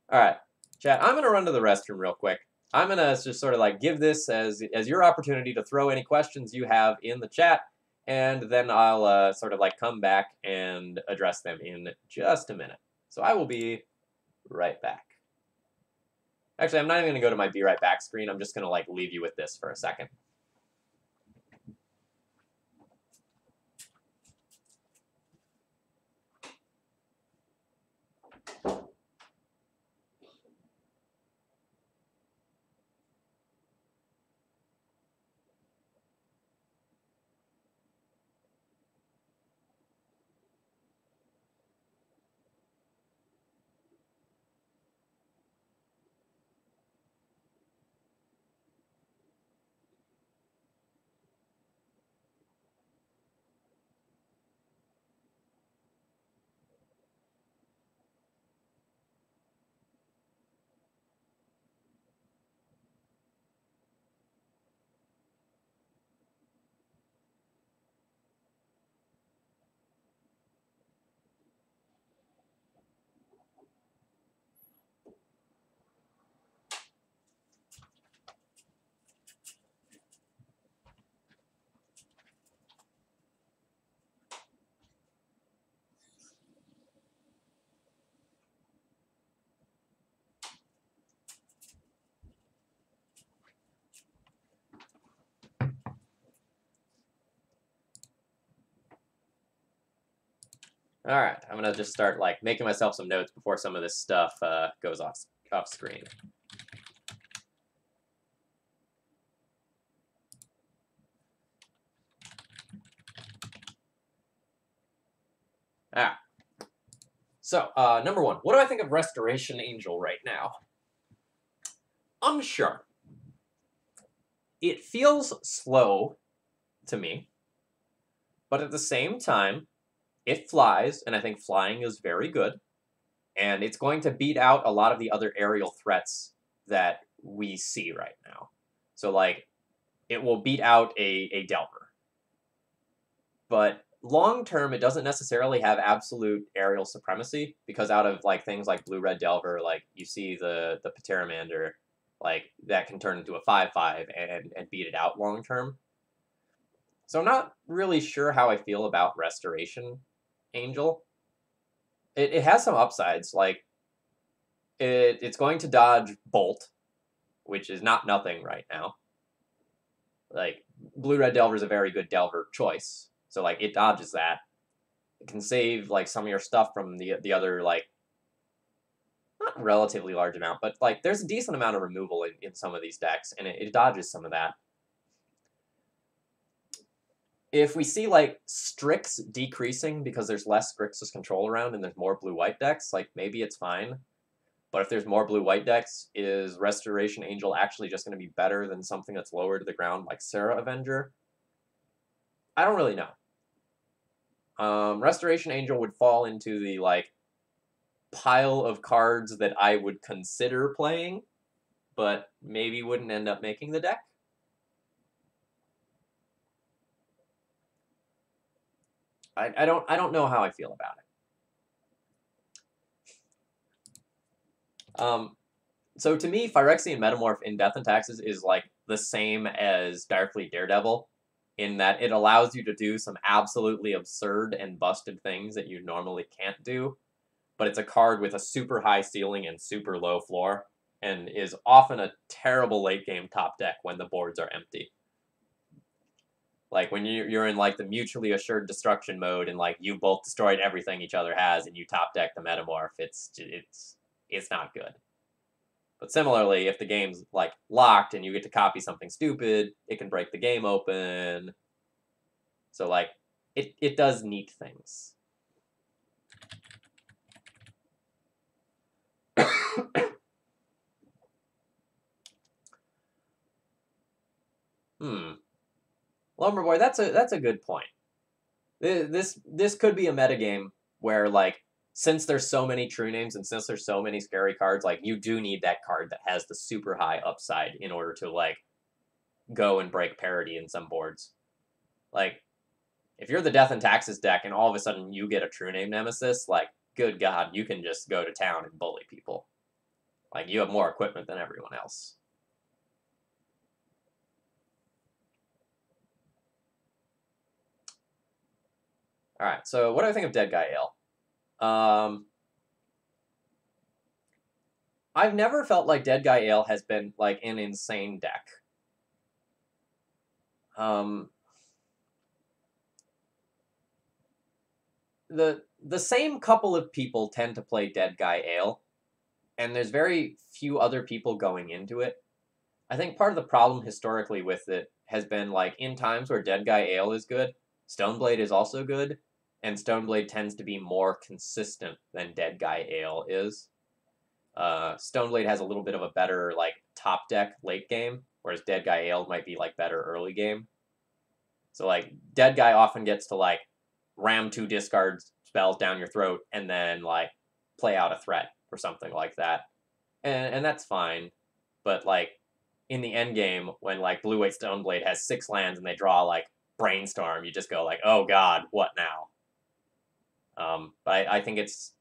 All right, chat, I'm going to run to the restroom real quick. I'm going to just sort of, like, give this as your opportunity to throw any questions you have in the chat, and then I'll sort of, like, come back and address them in just a minute. So I will be right back. Actually, I'm not even going to go to my Be Right Back screen. I'm just going to, like, leave you with this for a second. All right, I'm going to just start, like, making myself some notes before some of this stuff goes off screen. Ah. So, number one, what do I think of Restoration Angel right now? Unsure. It feels slow to me, but at the same time, it flies, and I think flying is very good, and it's going to beat out a lot of the other aerial threats that we see right now. So, like, it will beat out a Delver. But long term, it doesn't necessarily have absolute aerial supremacy, because out of like things like Blue-Red Delver, like you see the Pteramander, like that can turn into a 5/5 and beat it out long term. So I'm not really sure how I feel about Restoration Angel. It has some upsides, like it's going to dodge Bolt, which is not nothing right now. Like Blue-Red Delver is a very good Delver choice, so like it dodges that. It can save like some of your stuff from the other, like, not relatively large amount, but like there's a decent amount of removal in some of these decks, and it dodges some of that. If we see like Strix decreasing because there's less Grixis control around and there's more blue-white decks, like maybe it's fine. But if there's more blue-white decks, is Restoration Angel actually just going to be better than something that's lower to the ground like Serra Avenger? I don't really know. Restoration Angel would fall into the like pile of cards that I would consider playing, but maybe wouldn't end up making the deck. I don't know how I feel about it. So to me, Phyrexian Metamorph in Death and Taxes is like the same as Darkfleet Daredevil, in that it allows you to do some absolutely absurd and busted things that you normally can't do, but it's a card with a super high ceiling and super low floor, and is often a terrible late game top deck when the boards are empty. Like when you're in like the mutually assured destruction mode and like you both destroyed everything each other has and you top deck the Metamorph, it's not good. But similarly, if the game's like locked and you get to copy something stupid, it can break the game open. So like it does neat things. Lumberboy, that's a good point. This could be a metagame where like, since there's so many true names and since there's so many scary cards, like you do need that card that has the super high upside in order to like go and break parity in some boards. Like if you're the Death and Taxes deck and all of a sudden you get a true name nemesis, like good God, you can just go to town and bully people. Like you have more equipment than everyone else. All right, so what do I think of Dead Guy Ale? I've never felt like Dead Guy Ale has been like an insane deck. The same couple of people tend to play Dead Guy Ale, and there's very few other people going into it. I think part of the problem historically with it has been like in times where Dead Guy Ale is good, Stoneblade is also good, and Stoneblade tends to be more consistent than Dead Guy Ale is. Stoneblade has a little bit of a better like top deck late game, whereas Dead Guy Ale might be like better early game. So like Dead Guy often gets to like ram 2 discard spells down your throat and then like play out a threat or something like that, and that's fine. But like in the end game, when like Blue-White Stoneblade has 6 lands and they draw like Brainstorm, you just go like, oh God, what now? But I think it's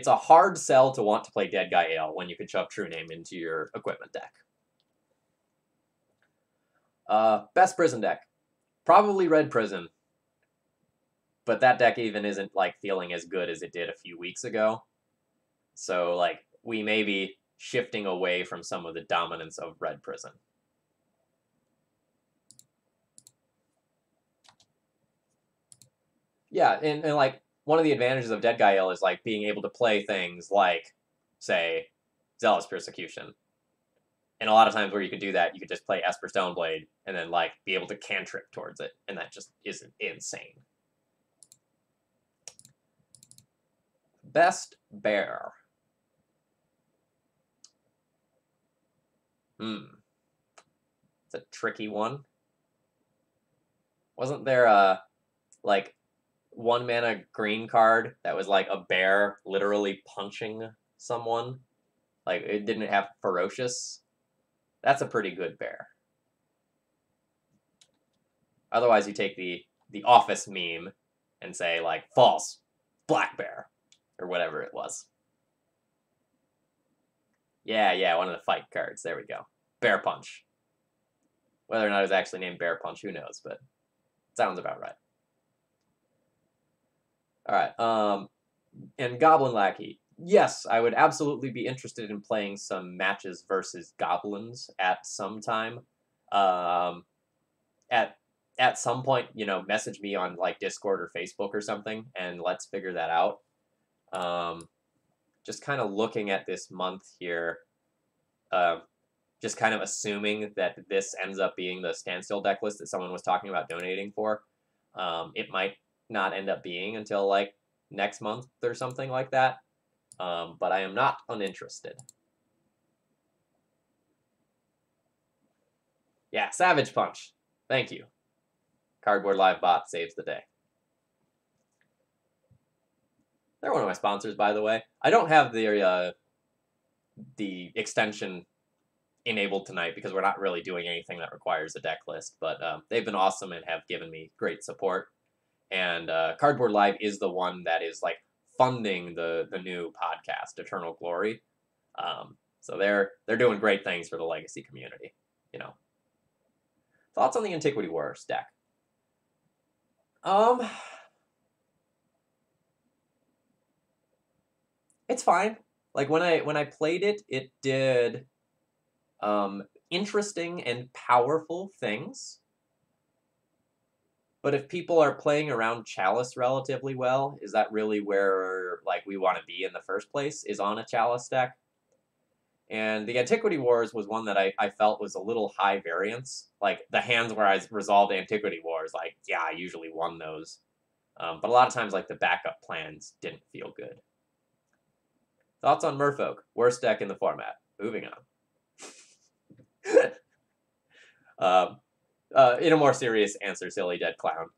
a hard sell to want to play Dead Guy Ale when you can shove True Name into your equipment deck. Best Prison deck. Probably Red Prison. But that deck even isn't like feeling as good as it did a few weeks ago. So like we may be shifting away from some of the dominance of Red Prison. Yeah, and like one of the advantages of Dead Guy Ale is like being able to play things like, say, Zealous Persecution. And a lot of times where you could do that, you could just play Esper Stoneblade and then like be able to cantrip towards it, and that just isn't insane. Best Bear. It's a tricky one. Wasn't there a like 1-mana green card that was like a bear literally punching someone? Like it didn't have ferocious. That's a pretty good bear. Otherwise, you take the the Office meme and say, like, false, black bear, or whatever it was. Yeah, one of the fight cards. There we go. Bear Punch. Whether or not it was actually named Bear Punch, who knows, but it sounds about right. Alright, and Goblin Lackey. Yes, I would absolutely be interested in playing some matches versus goblins at some time. At some point, message me on like Discord or Facebook or something, and let's figure that out. Just kind of looking at this month here, just kind of assuming that this ends up being the standstill deck list that someone was talking about donating for. It might not end up being until like next month or something like that. But I am not uninterested. Yeah, Savage Punch. Thank you. Cardboard Live Bot saves the day. They're one of my sponsors, by the way. I don't have the extension enabled tonight because we're not really doing anything that requires a deck list, but they've been awesome and have given me great support. And Cardboard Live is the one that is like funding the new podcast, Eternal Glory. So they're doing great things for the Legacy community. Thoughts on the Antiquity Wars deck? It's fine. Like when I played it, it did interesting and powerful things. But if people are playing around Chalice relatively well, is that really where like we want to be in the first place? Is on a Chalice deck? And the Antiquity Wars was one that I felt was a little high variance. Like the hands where I resolved Antiquity Wars, like yeah, I usually won those. But a lot of times like the backup plans didn't feel good. Thoughts on Merfolk? Worst deck in the format. Moving on. In a more serious answer, Silly Dead Clown.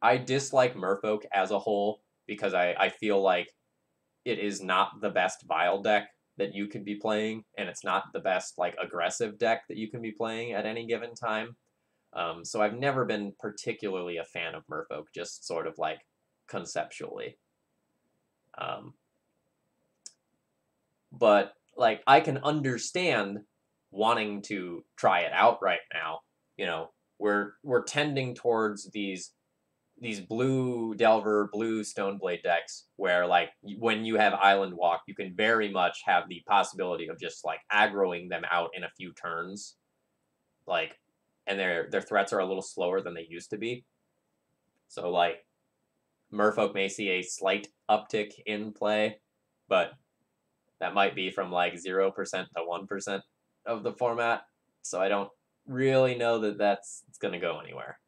I dislike Merfolk as a whole because I feel like it is not the best Vile deck that you could be playing, and it's not the best like aggressive deck that you can be playing at any given time. So I've never been particularly a fan of Merfolk, just sort of like conceptually. But like I can understand wanting to try it out right now. We're tending towards these blue Delver, blue Stoneblade decks where like when you have Island Walk, you can very much have the possibility of just like aggroing them out in a few turns. Like, and their threats are a little slower than they used to be. So like Merfolk may see a slight uptick in play, but that might be from like 0% to 1% of the format. So I don't really know that it's going to go anywhere.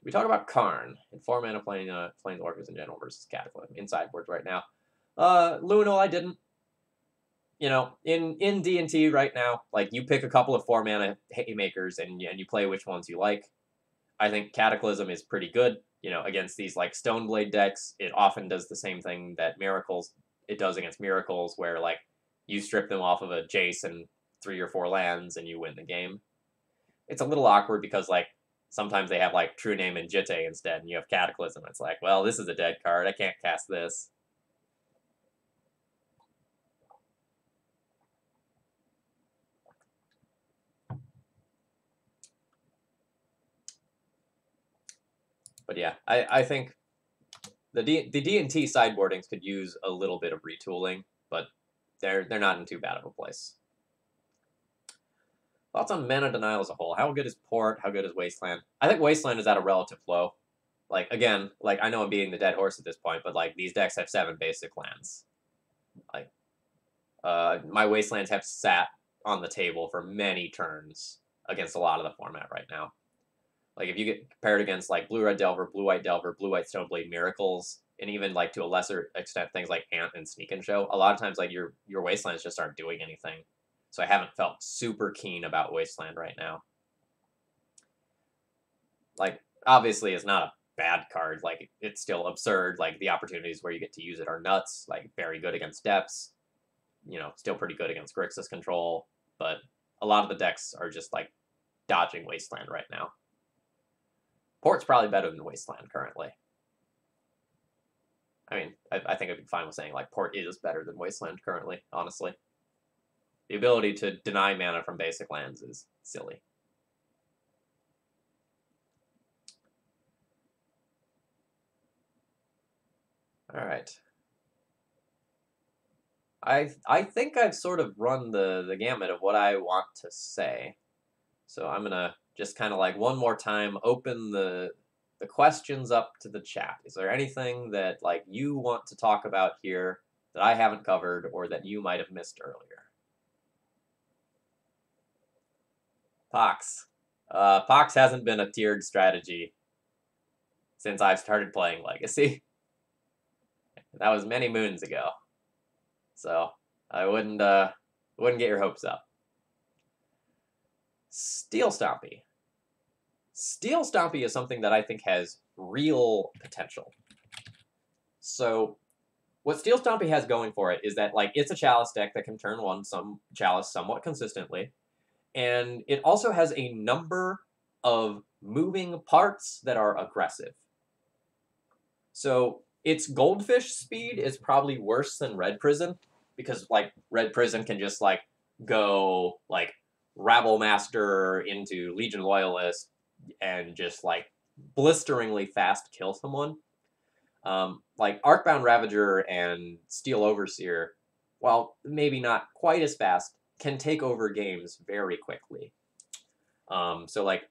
We talk about Karn in 4-mana Planeswalkers in general versus Cataclysm in sideboards right now. Lunal, I didn't. In D&T right now, like you pick a couple of 4-mana haymakers and you play which ones you like. I think Cataclysm is pretty good. Against these like Stoneblade decks, it often does the same thing that it does against Miracles, where like you strip them off of a Jace and 3 or 4 lands and you win the game. It's a little awkward because like sometimes they have like True Name and Jitte instead, and you have Cataclysm. It's like, well, this is a dead card. I can't cast this. But yeah, I think the D&T sideboardings could use a little bit of retooling, but they're not in too bad of a place. Thoughts on Mana Denial as a whole? How good is Port? How good is Wasteland? I think Wasteland is at a relative low. Like, again, like I know I'm beating the dead horse at this point, but like these decks have 7 basic lands. Like, my Wastelands have sat on the table for many turns against a lot of the format right now. Like if you get compared against like Blue-Red Delver, Blue-White Delver, Blue-White Stoneblade Miracles, and even like to a lesser extent things like Ant and Sneak and Show, a lot of times like your Wastelands just aren't doing anything. So I haven't felt super keen about Wasteland right now. Like obviously it's not a bad card. Like it's still absurd. Like the opportunities where you get to use it are nuts. Like very good against depths. Still pretty good against Grixis control. But a lot of the decks are just like dodging Wasteland right now. Port's probably better than Wasteland currently. I mean, I think I'd be fine with saying, like, Port is better than Wasteland currently, honestly. The ability to deny mana from basic lands is silly. Alright. I think I've sort of run the gamut of what I want to say. So I'm gonna just kind of like one more time open the questions up to the chat. Is there anything that like you want to talk about here that I haven't covered or that you might have missed earlier? Pox. Pox hasn't been a tiered strategy since I've started playing Legacy. That was many moons ago. So I wouldn't get your hopes up. Steel Stompy. Steel Stompy is something that I think has real potential. So what Steel Stompy has going for it is that like it's a Chalice deck that can turn some Chalice somewhat consistently, and it also has a number of moving parts that are aggressive. So its Goldfish speed is probably worse than Red Prison, because like Red Prison can just like go like Rabble Master into Legion Loyalist and just like blisteringly fast kill someone. Like Arcbound Ravager and Steel Overseer, while maybe not quite as fast, can take over games very quickly. So like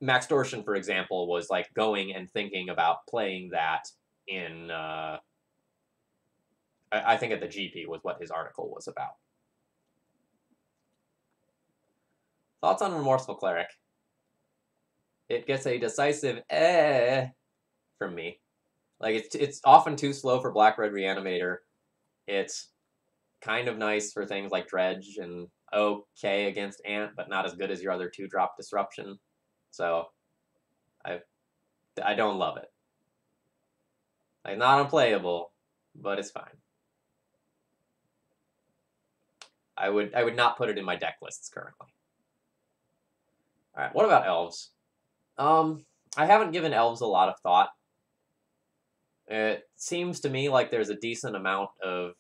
Maxtortion, for example, was like going and thinking about playing that in I think at the GP was what his article was about. Thoughts on Remorseful Cleric? It gets a decisive from me. Like it's often too slow for Black-Red Reanimator. It's kind of nice for things like Dredge and okay against Ant, but not as good as your other 2-drop Disruption. So I don't love it. Like not unplayable, but it's fine. I would not put it in my deck lists currently. All right, what about Elves? I haven't given Elves a lot of thought. It seems to me like there's a decent amount of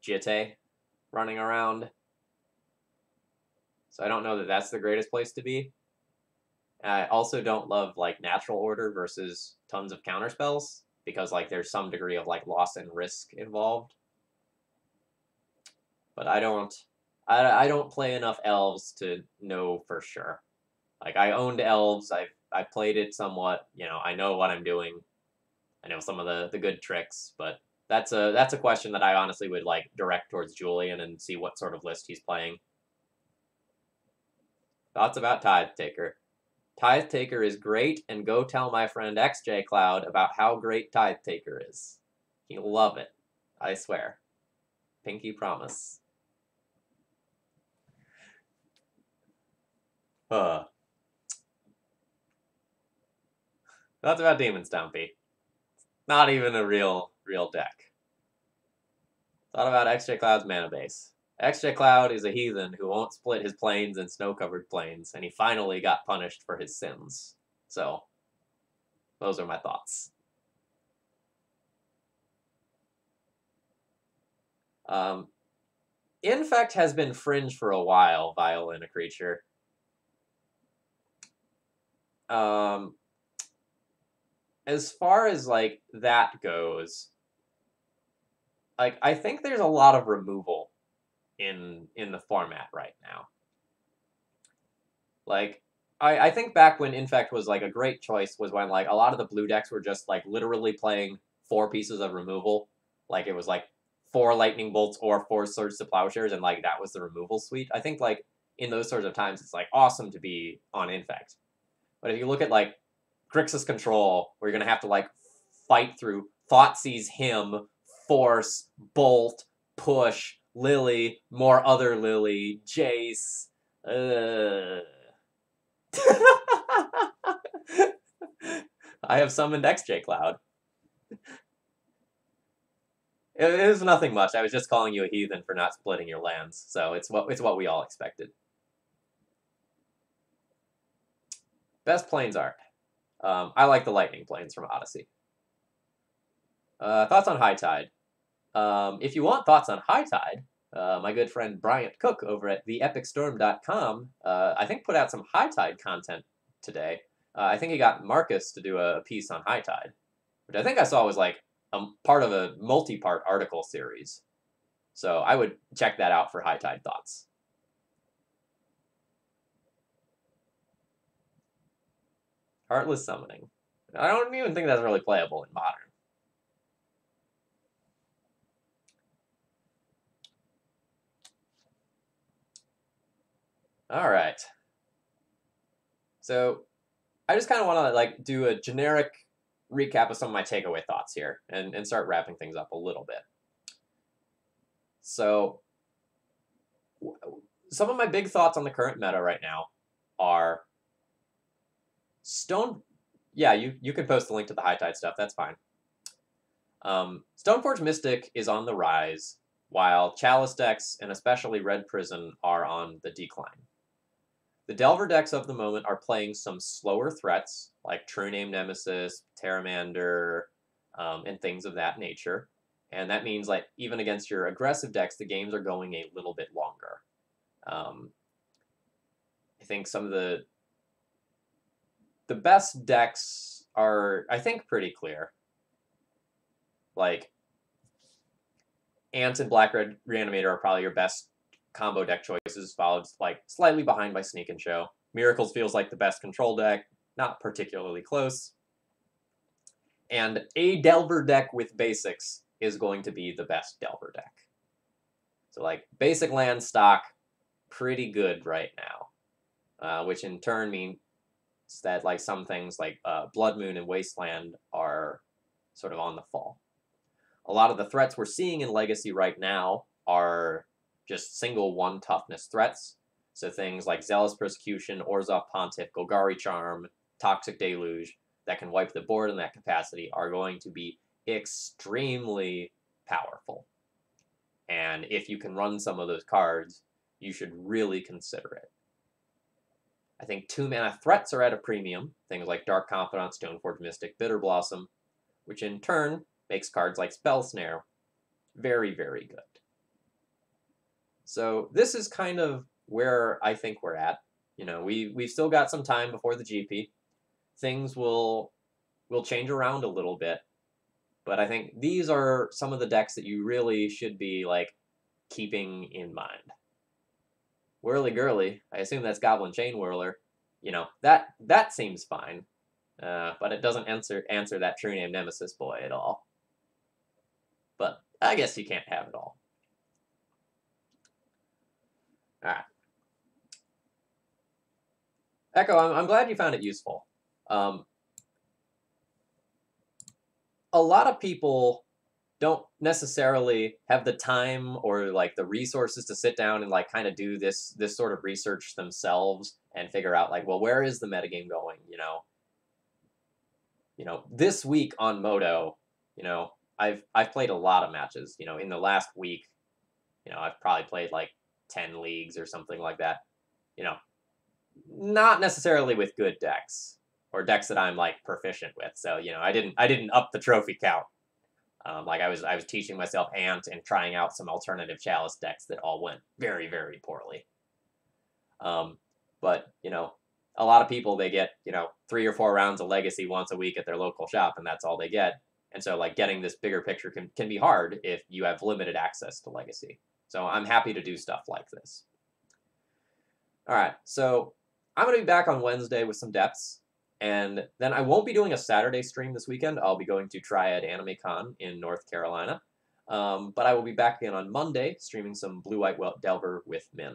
Jitte running around. So I don't know that that's the greatest place to be. I also don't love like Natural Order versus tons of counterspells, because like there's some degree of like loss and risk involved. But I don't play enough Elves to know for sure. Like I owned Elves, I played it somewhat, you know, I know what I'm doing. I know some of the good tricks, but that's a question that I honestly would like direct towards Julian and see what sort of list he's playing. Thoughts about Tithe Taker. Tithe Taker is great, and go tell my friend XJ Cloud about how great Tithe Taker is. He'll love it. I swear. Pinky promise. Thoughts about Demon Stompy. Not even a real deck. Thought about XJ Cloud's mana base. XJ Cloud is a heathen who won't split his plains in snow-covered plains, and he finally got punished for his sins. So, those are my thoughts. Infect has been fringe for a while, Violin a creature. As far as like that goes, like I think there's a lot of removal in the format right now. Like I think back when Infect was like a great choice was when like a lot of the blue decks were just like literally playing 4 pieces of removal. Like it was like 4 lightning bolts or 4 Surge to Plowshares, and like that was the removal suite. I think like in those sorts of times it's like awesome to be on Infect. But if you look at like Grixis Control, where you're gonna have to like fight through Thoughtseize Him, Force, Bolt, Push, Lily, more other Lily, Jace. I have summoned XJ Cloud. It was nothing much. I was just calling you a heathen for not splitting your lands, so it's what we all expected. Best planes art. I like the lightning planes from Odyssey. Thoughts on High Tide. If you want thoughts on High Tide, my good friend Bryant Cook over at theepicstorm.com, I think put out some High Tide content today. I think he got Marcus to do a piece on High Tide, which I think I saw was like part of a multi-part article series. So I would check that out for High Tide thoughts. Heartless Summoning. I don't even think that's really playable in Modern. All right. So I just kind of want to like do a generic recap of some of my takeaway thoughts here and start wrapping things up a little bit. So some of my big thoughts on the current meta right now are Stone. Yeah, you can post the link to the High Tide stuff. That's fine. Stoneforge Mystic is on the rise, while Chalice decks and especially Red Prison are on the decline. The Delver decks of the moment are playing some slower threats, like True Name Nemesis, Pteramander, and things of that nature. And that means, like, even against your aggressive decks, the games are going a little bit longer. I think some of the best decks are, I think, pretty clear. Like, Ant and Black Red Reanimator are probably your best combo deck choices, followed like slightly behind by Sneak and Show. Miracles feels like the best control deck, not particularly close. And a Delver deck with basics is going to be the best Delver deck. So like basic land stock, pretty good right now, which in turn means that like some things like Blood Moon and Wasteland are sort of on the fall. A lot of the threats we're seeing in Legacy right now are just single one toughness threats. So things like Zealous Persecution, Orzhov Pontiff, Golgari Charm, Toxic Deluge that can wipe the board in that capacity are going to be extremely powerful. And if you can run some of those cards, you should really consider it. I think 2-mana threats are at a premium, things like Dark Confidant, Stoneforge Mystic, Bitter Blossom, which in turn makes cards like Spell Snare very, very good. So this is kind of where I think we're at. You know, we've still got some time before the GP. Things will change around a little bit, but I think these are some of the decks that you really should be like keeping in mind. Whirly Girly, I assume that's Goblin Chain Whirler. You know, that seems fine, but it doesn't answer that True Name Nemesis boy at all. But I guess you can't have it all. All right. Echo, I'm glad you found it useful. A lot of people don't necessarily have the time or like the resources to sit down and like kind of do this sort of research themselves and figure out like, well, where is the metagame going? You know, this week on Moto, you know, I've played a lot of matches. You know, in the last week, you know, I've probably played like 10 leagues or something like that. You know, not necessarily with good decks or decks that I'm like proficient with. So, you know, I didn't up the trophy count. Like I was teaching myself Ant and trying out some alternative Chalice decks that all went very, very poorly. But, you know, a lot of people, they get, you know, 3 or 4 rounds of Legacy once a week at their local shop, and that's all they get. And so, like, getting this bigger picture can be hard if you have limited access to Legacy. So I'm happy to do stuff like this. All right, so I'm going to be back on Wednesday with some depths, and then I won't be doing a Saturday stream this weekend. I'll be going to Triad Anime Con in North Carolina. But I will be back again on Monday, streaming some Blue-White Delver with Min.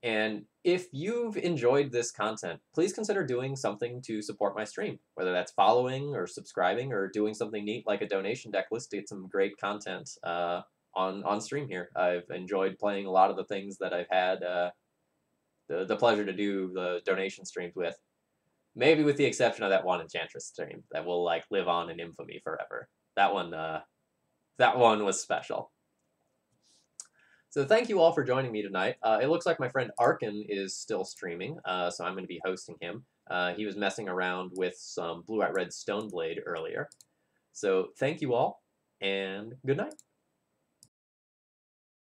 And if you've enjoyed this content, please consider doing something to support my stream, whether that's following or subscribing or doing something neat like a donation deck list to get some great content on stream here. I've enjoyed playing a lot of the things that I've had the pleasure to do the donation streams with. Maybe with the exception of that one Enchantress stream that will like live on in infamy forever. That one was special. So thank you all for joining me tonight. It looks like my friend Arkin is still streaming, so I'm going to be hosting him. He was messing around with some Blue-White-Red Stoneblade earlier. So thank you all, and good night.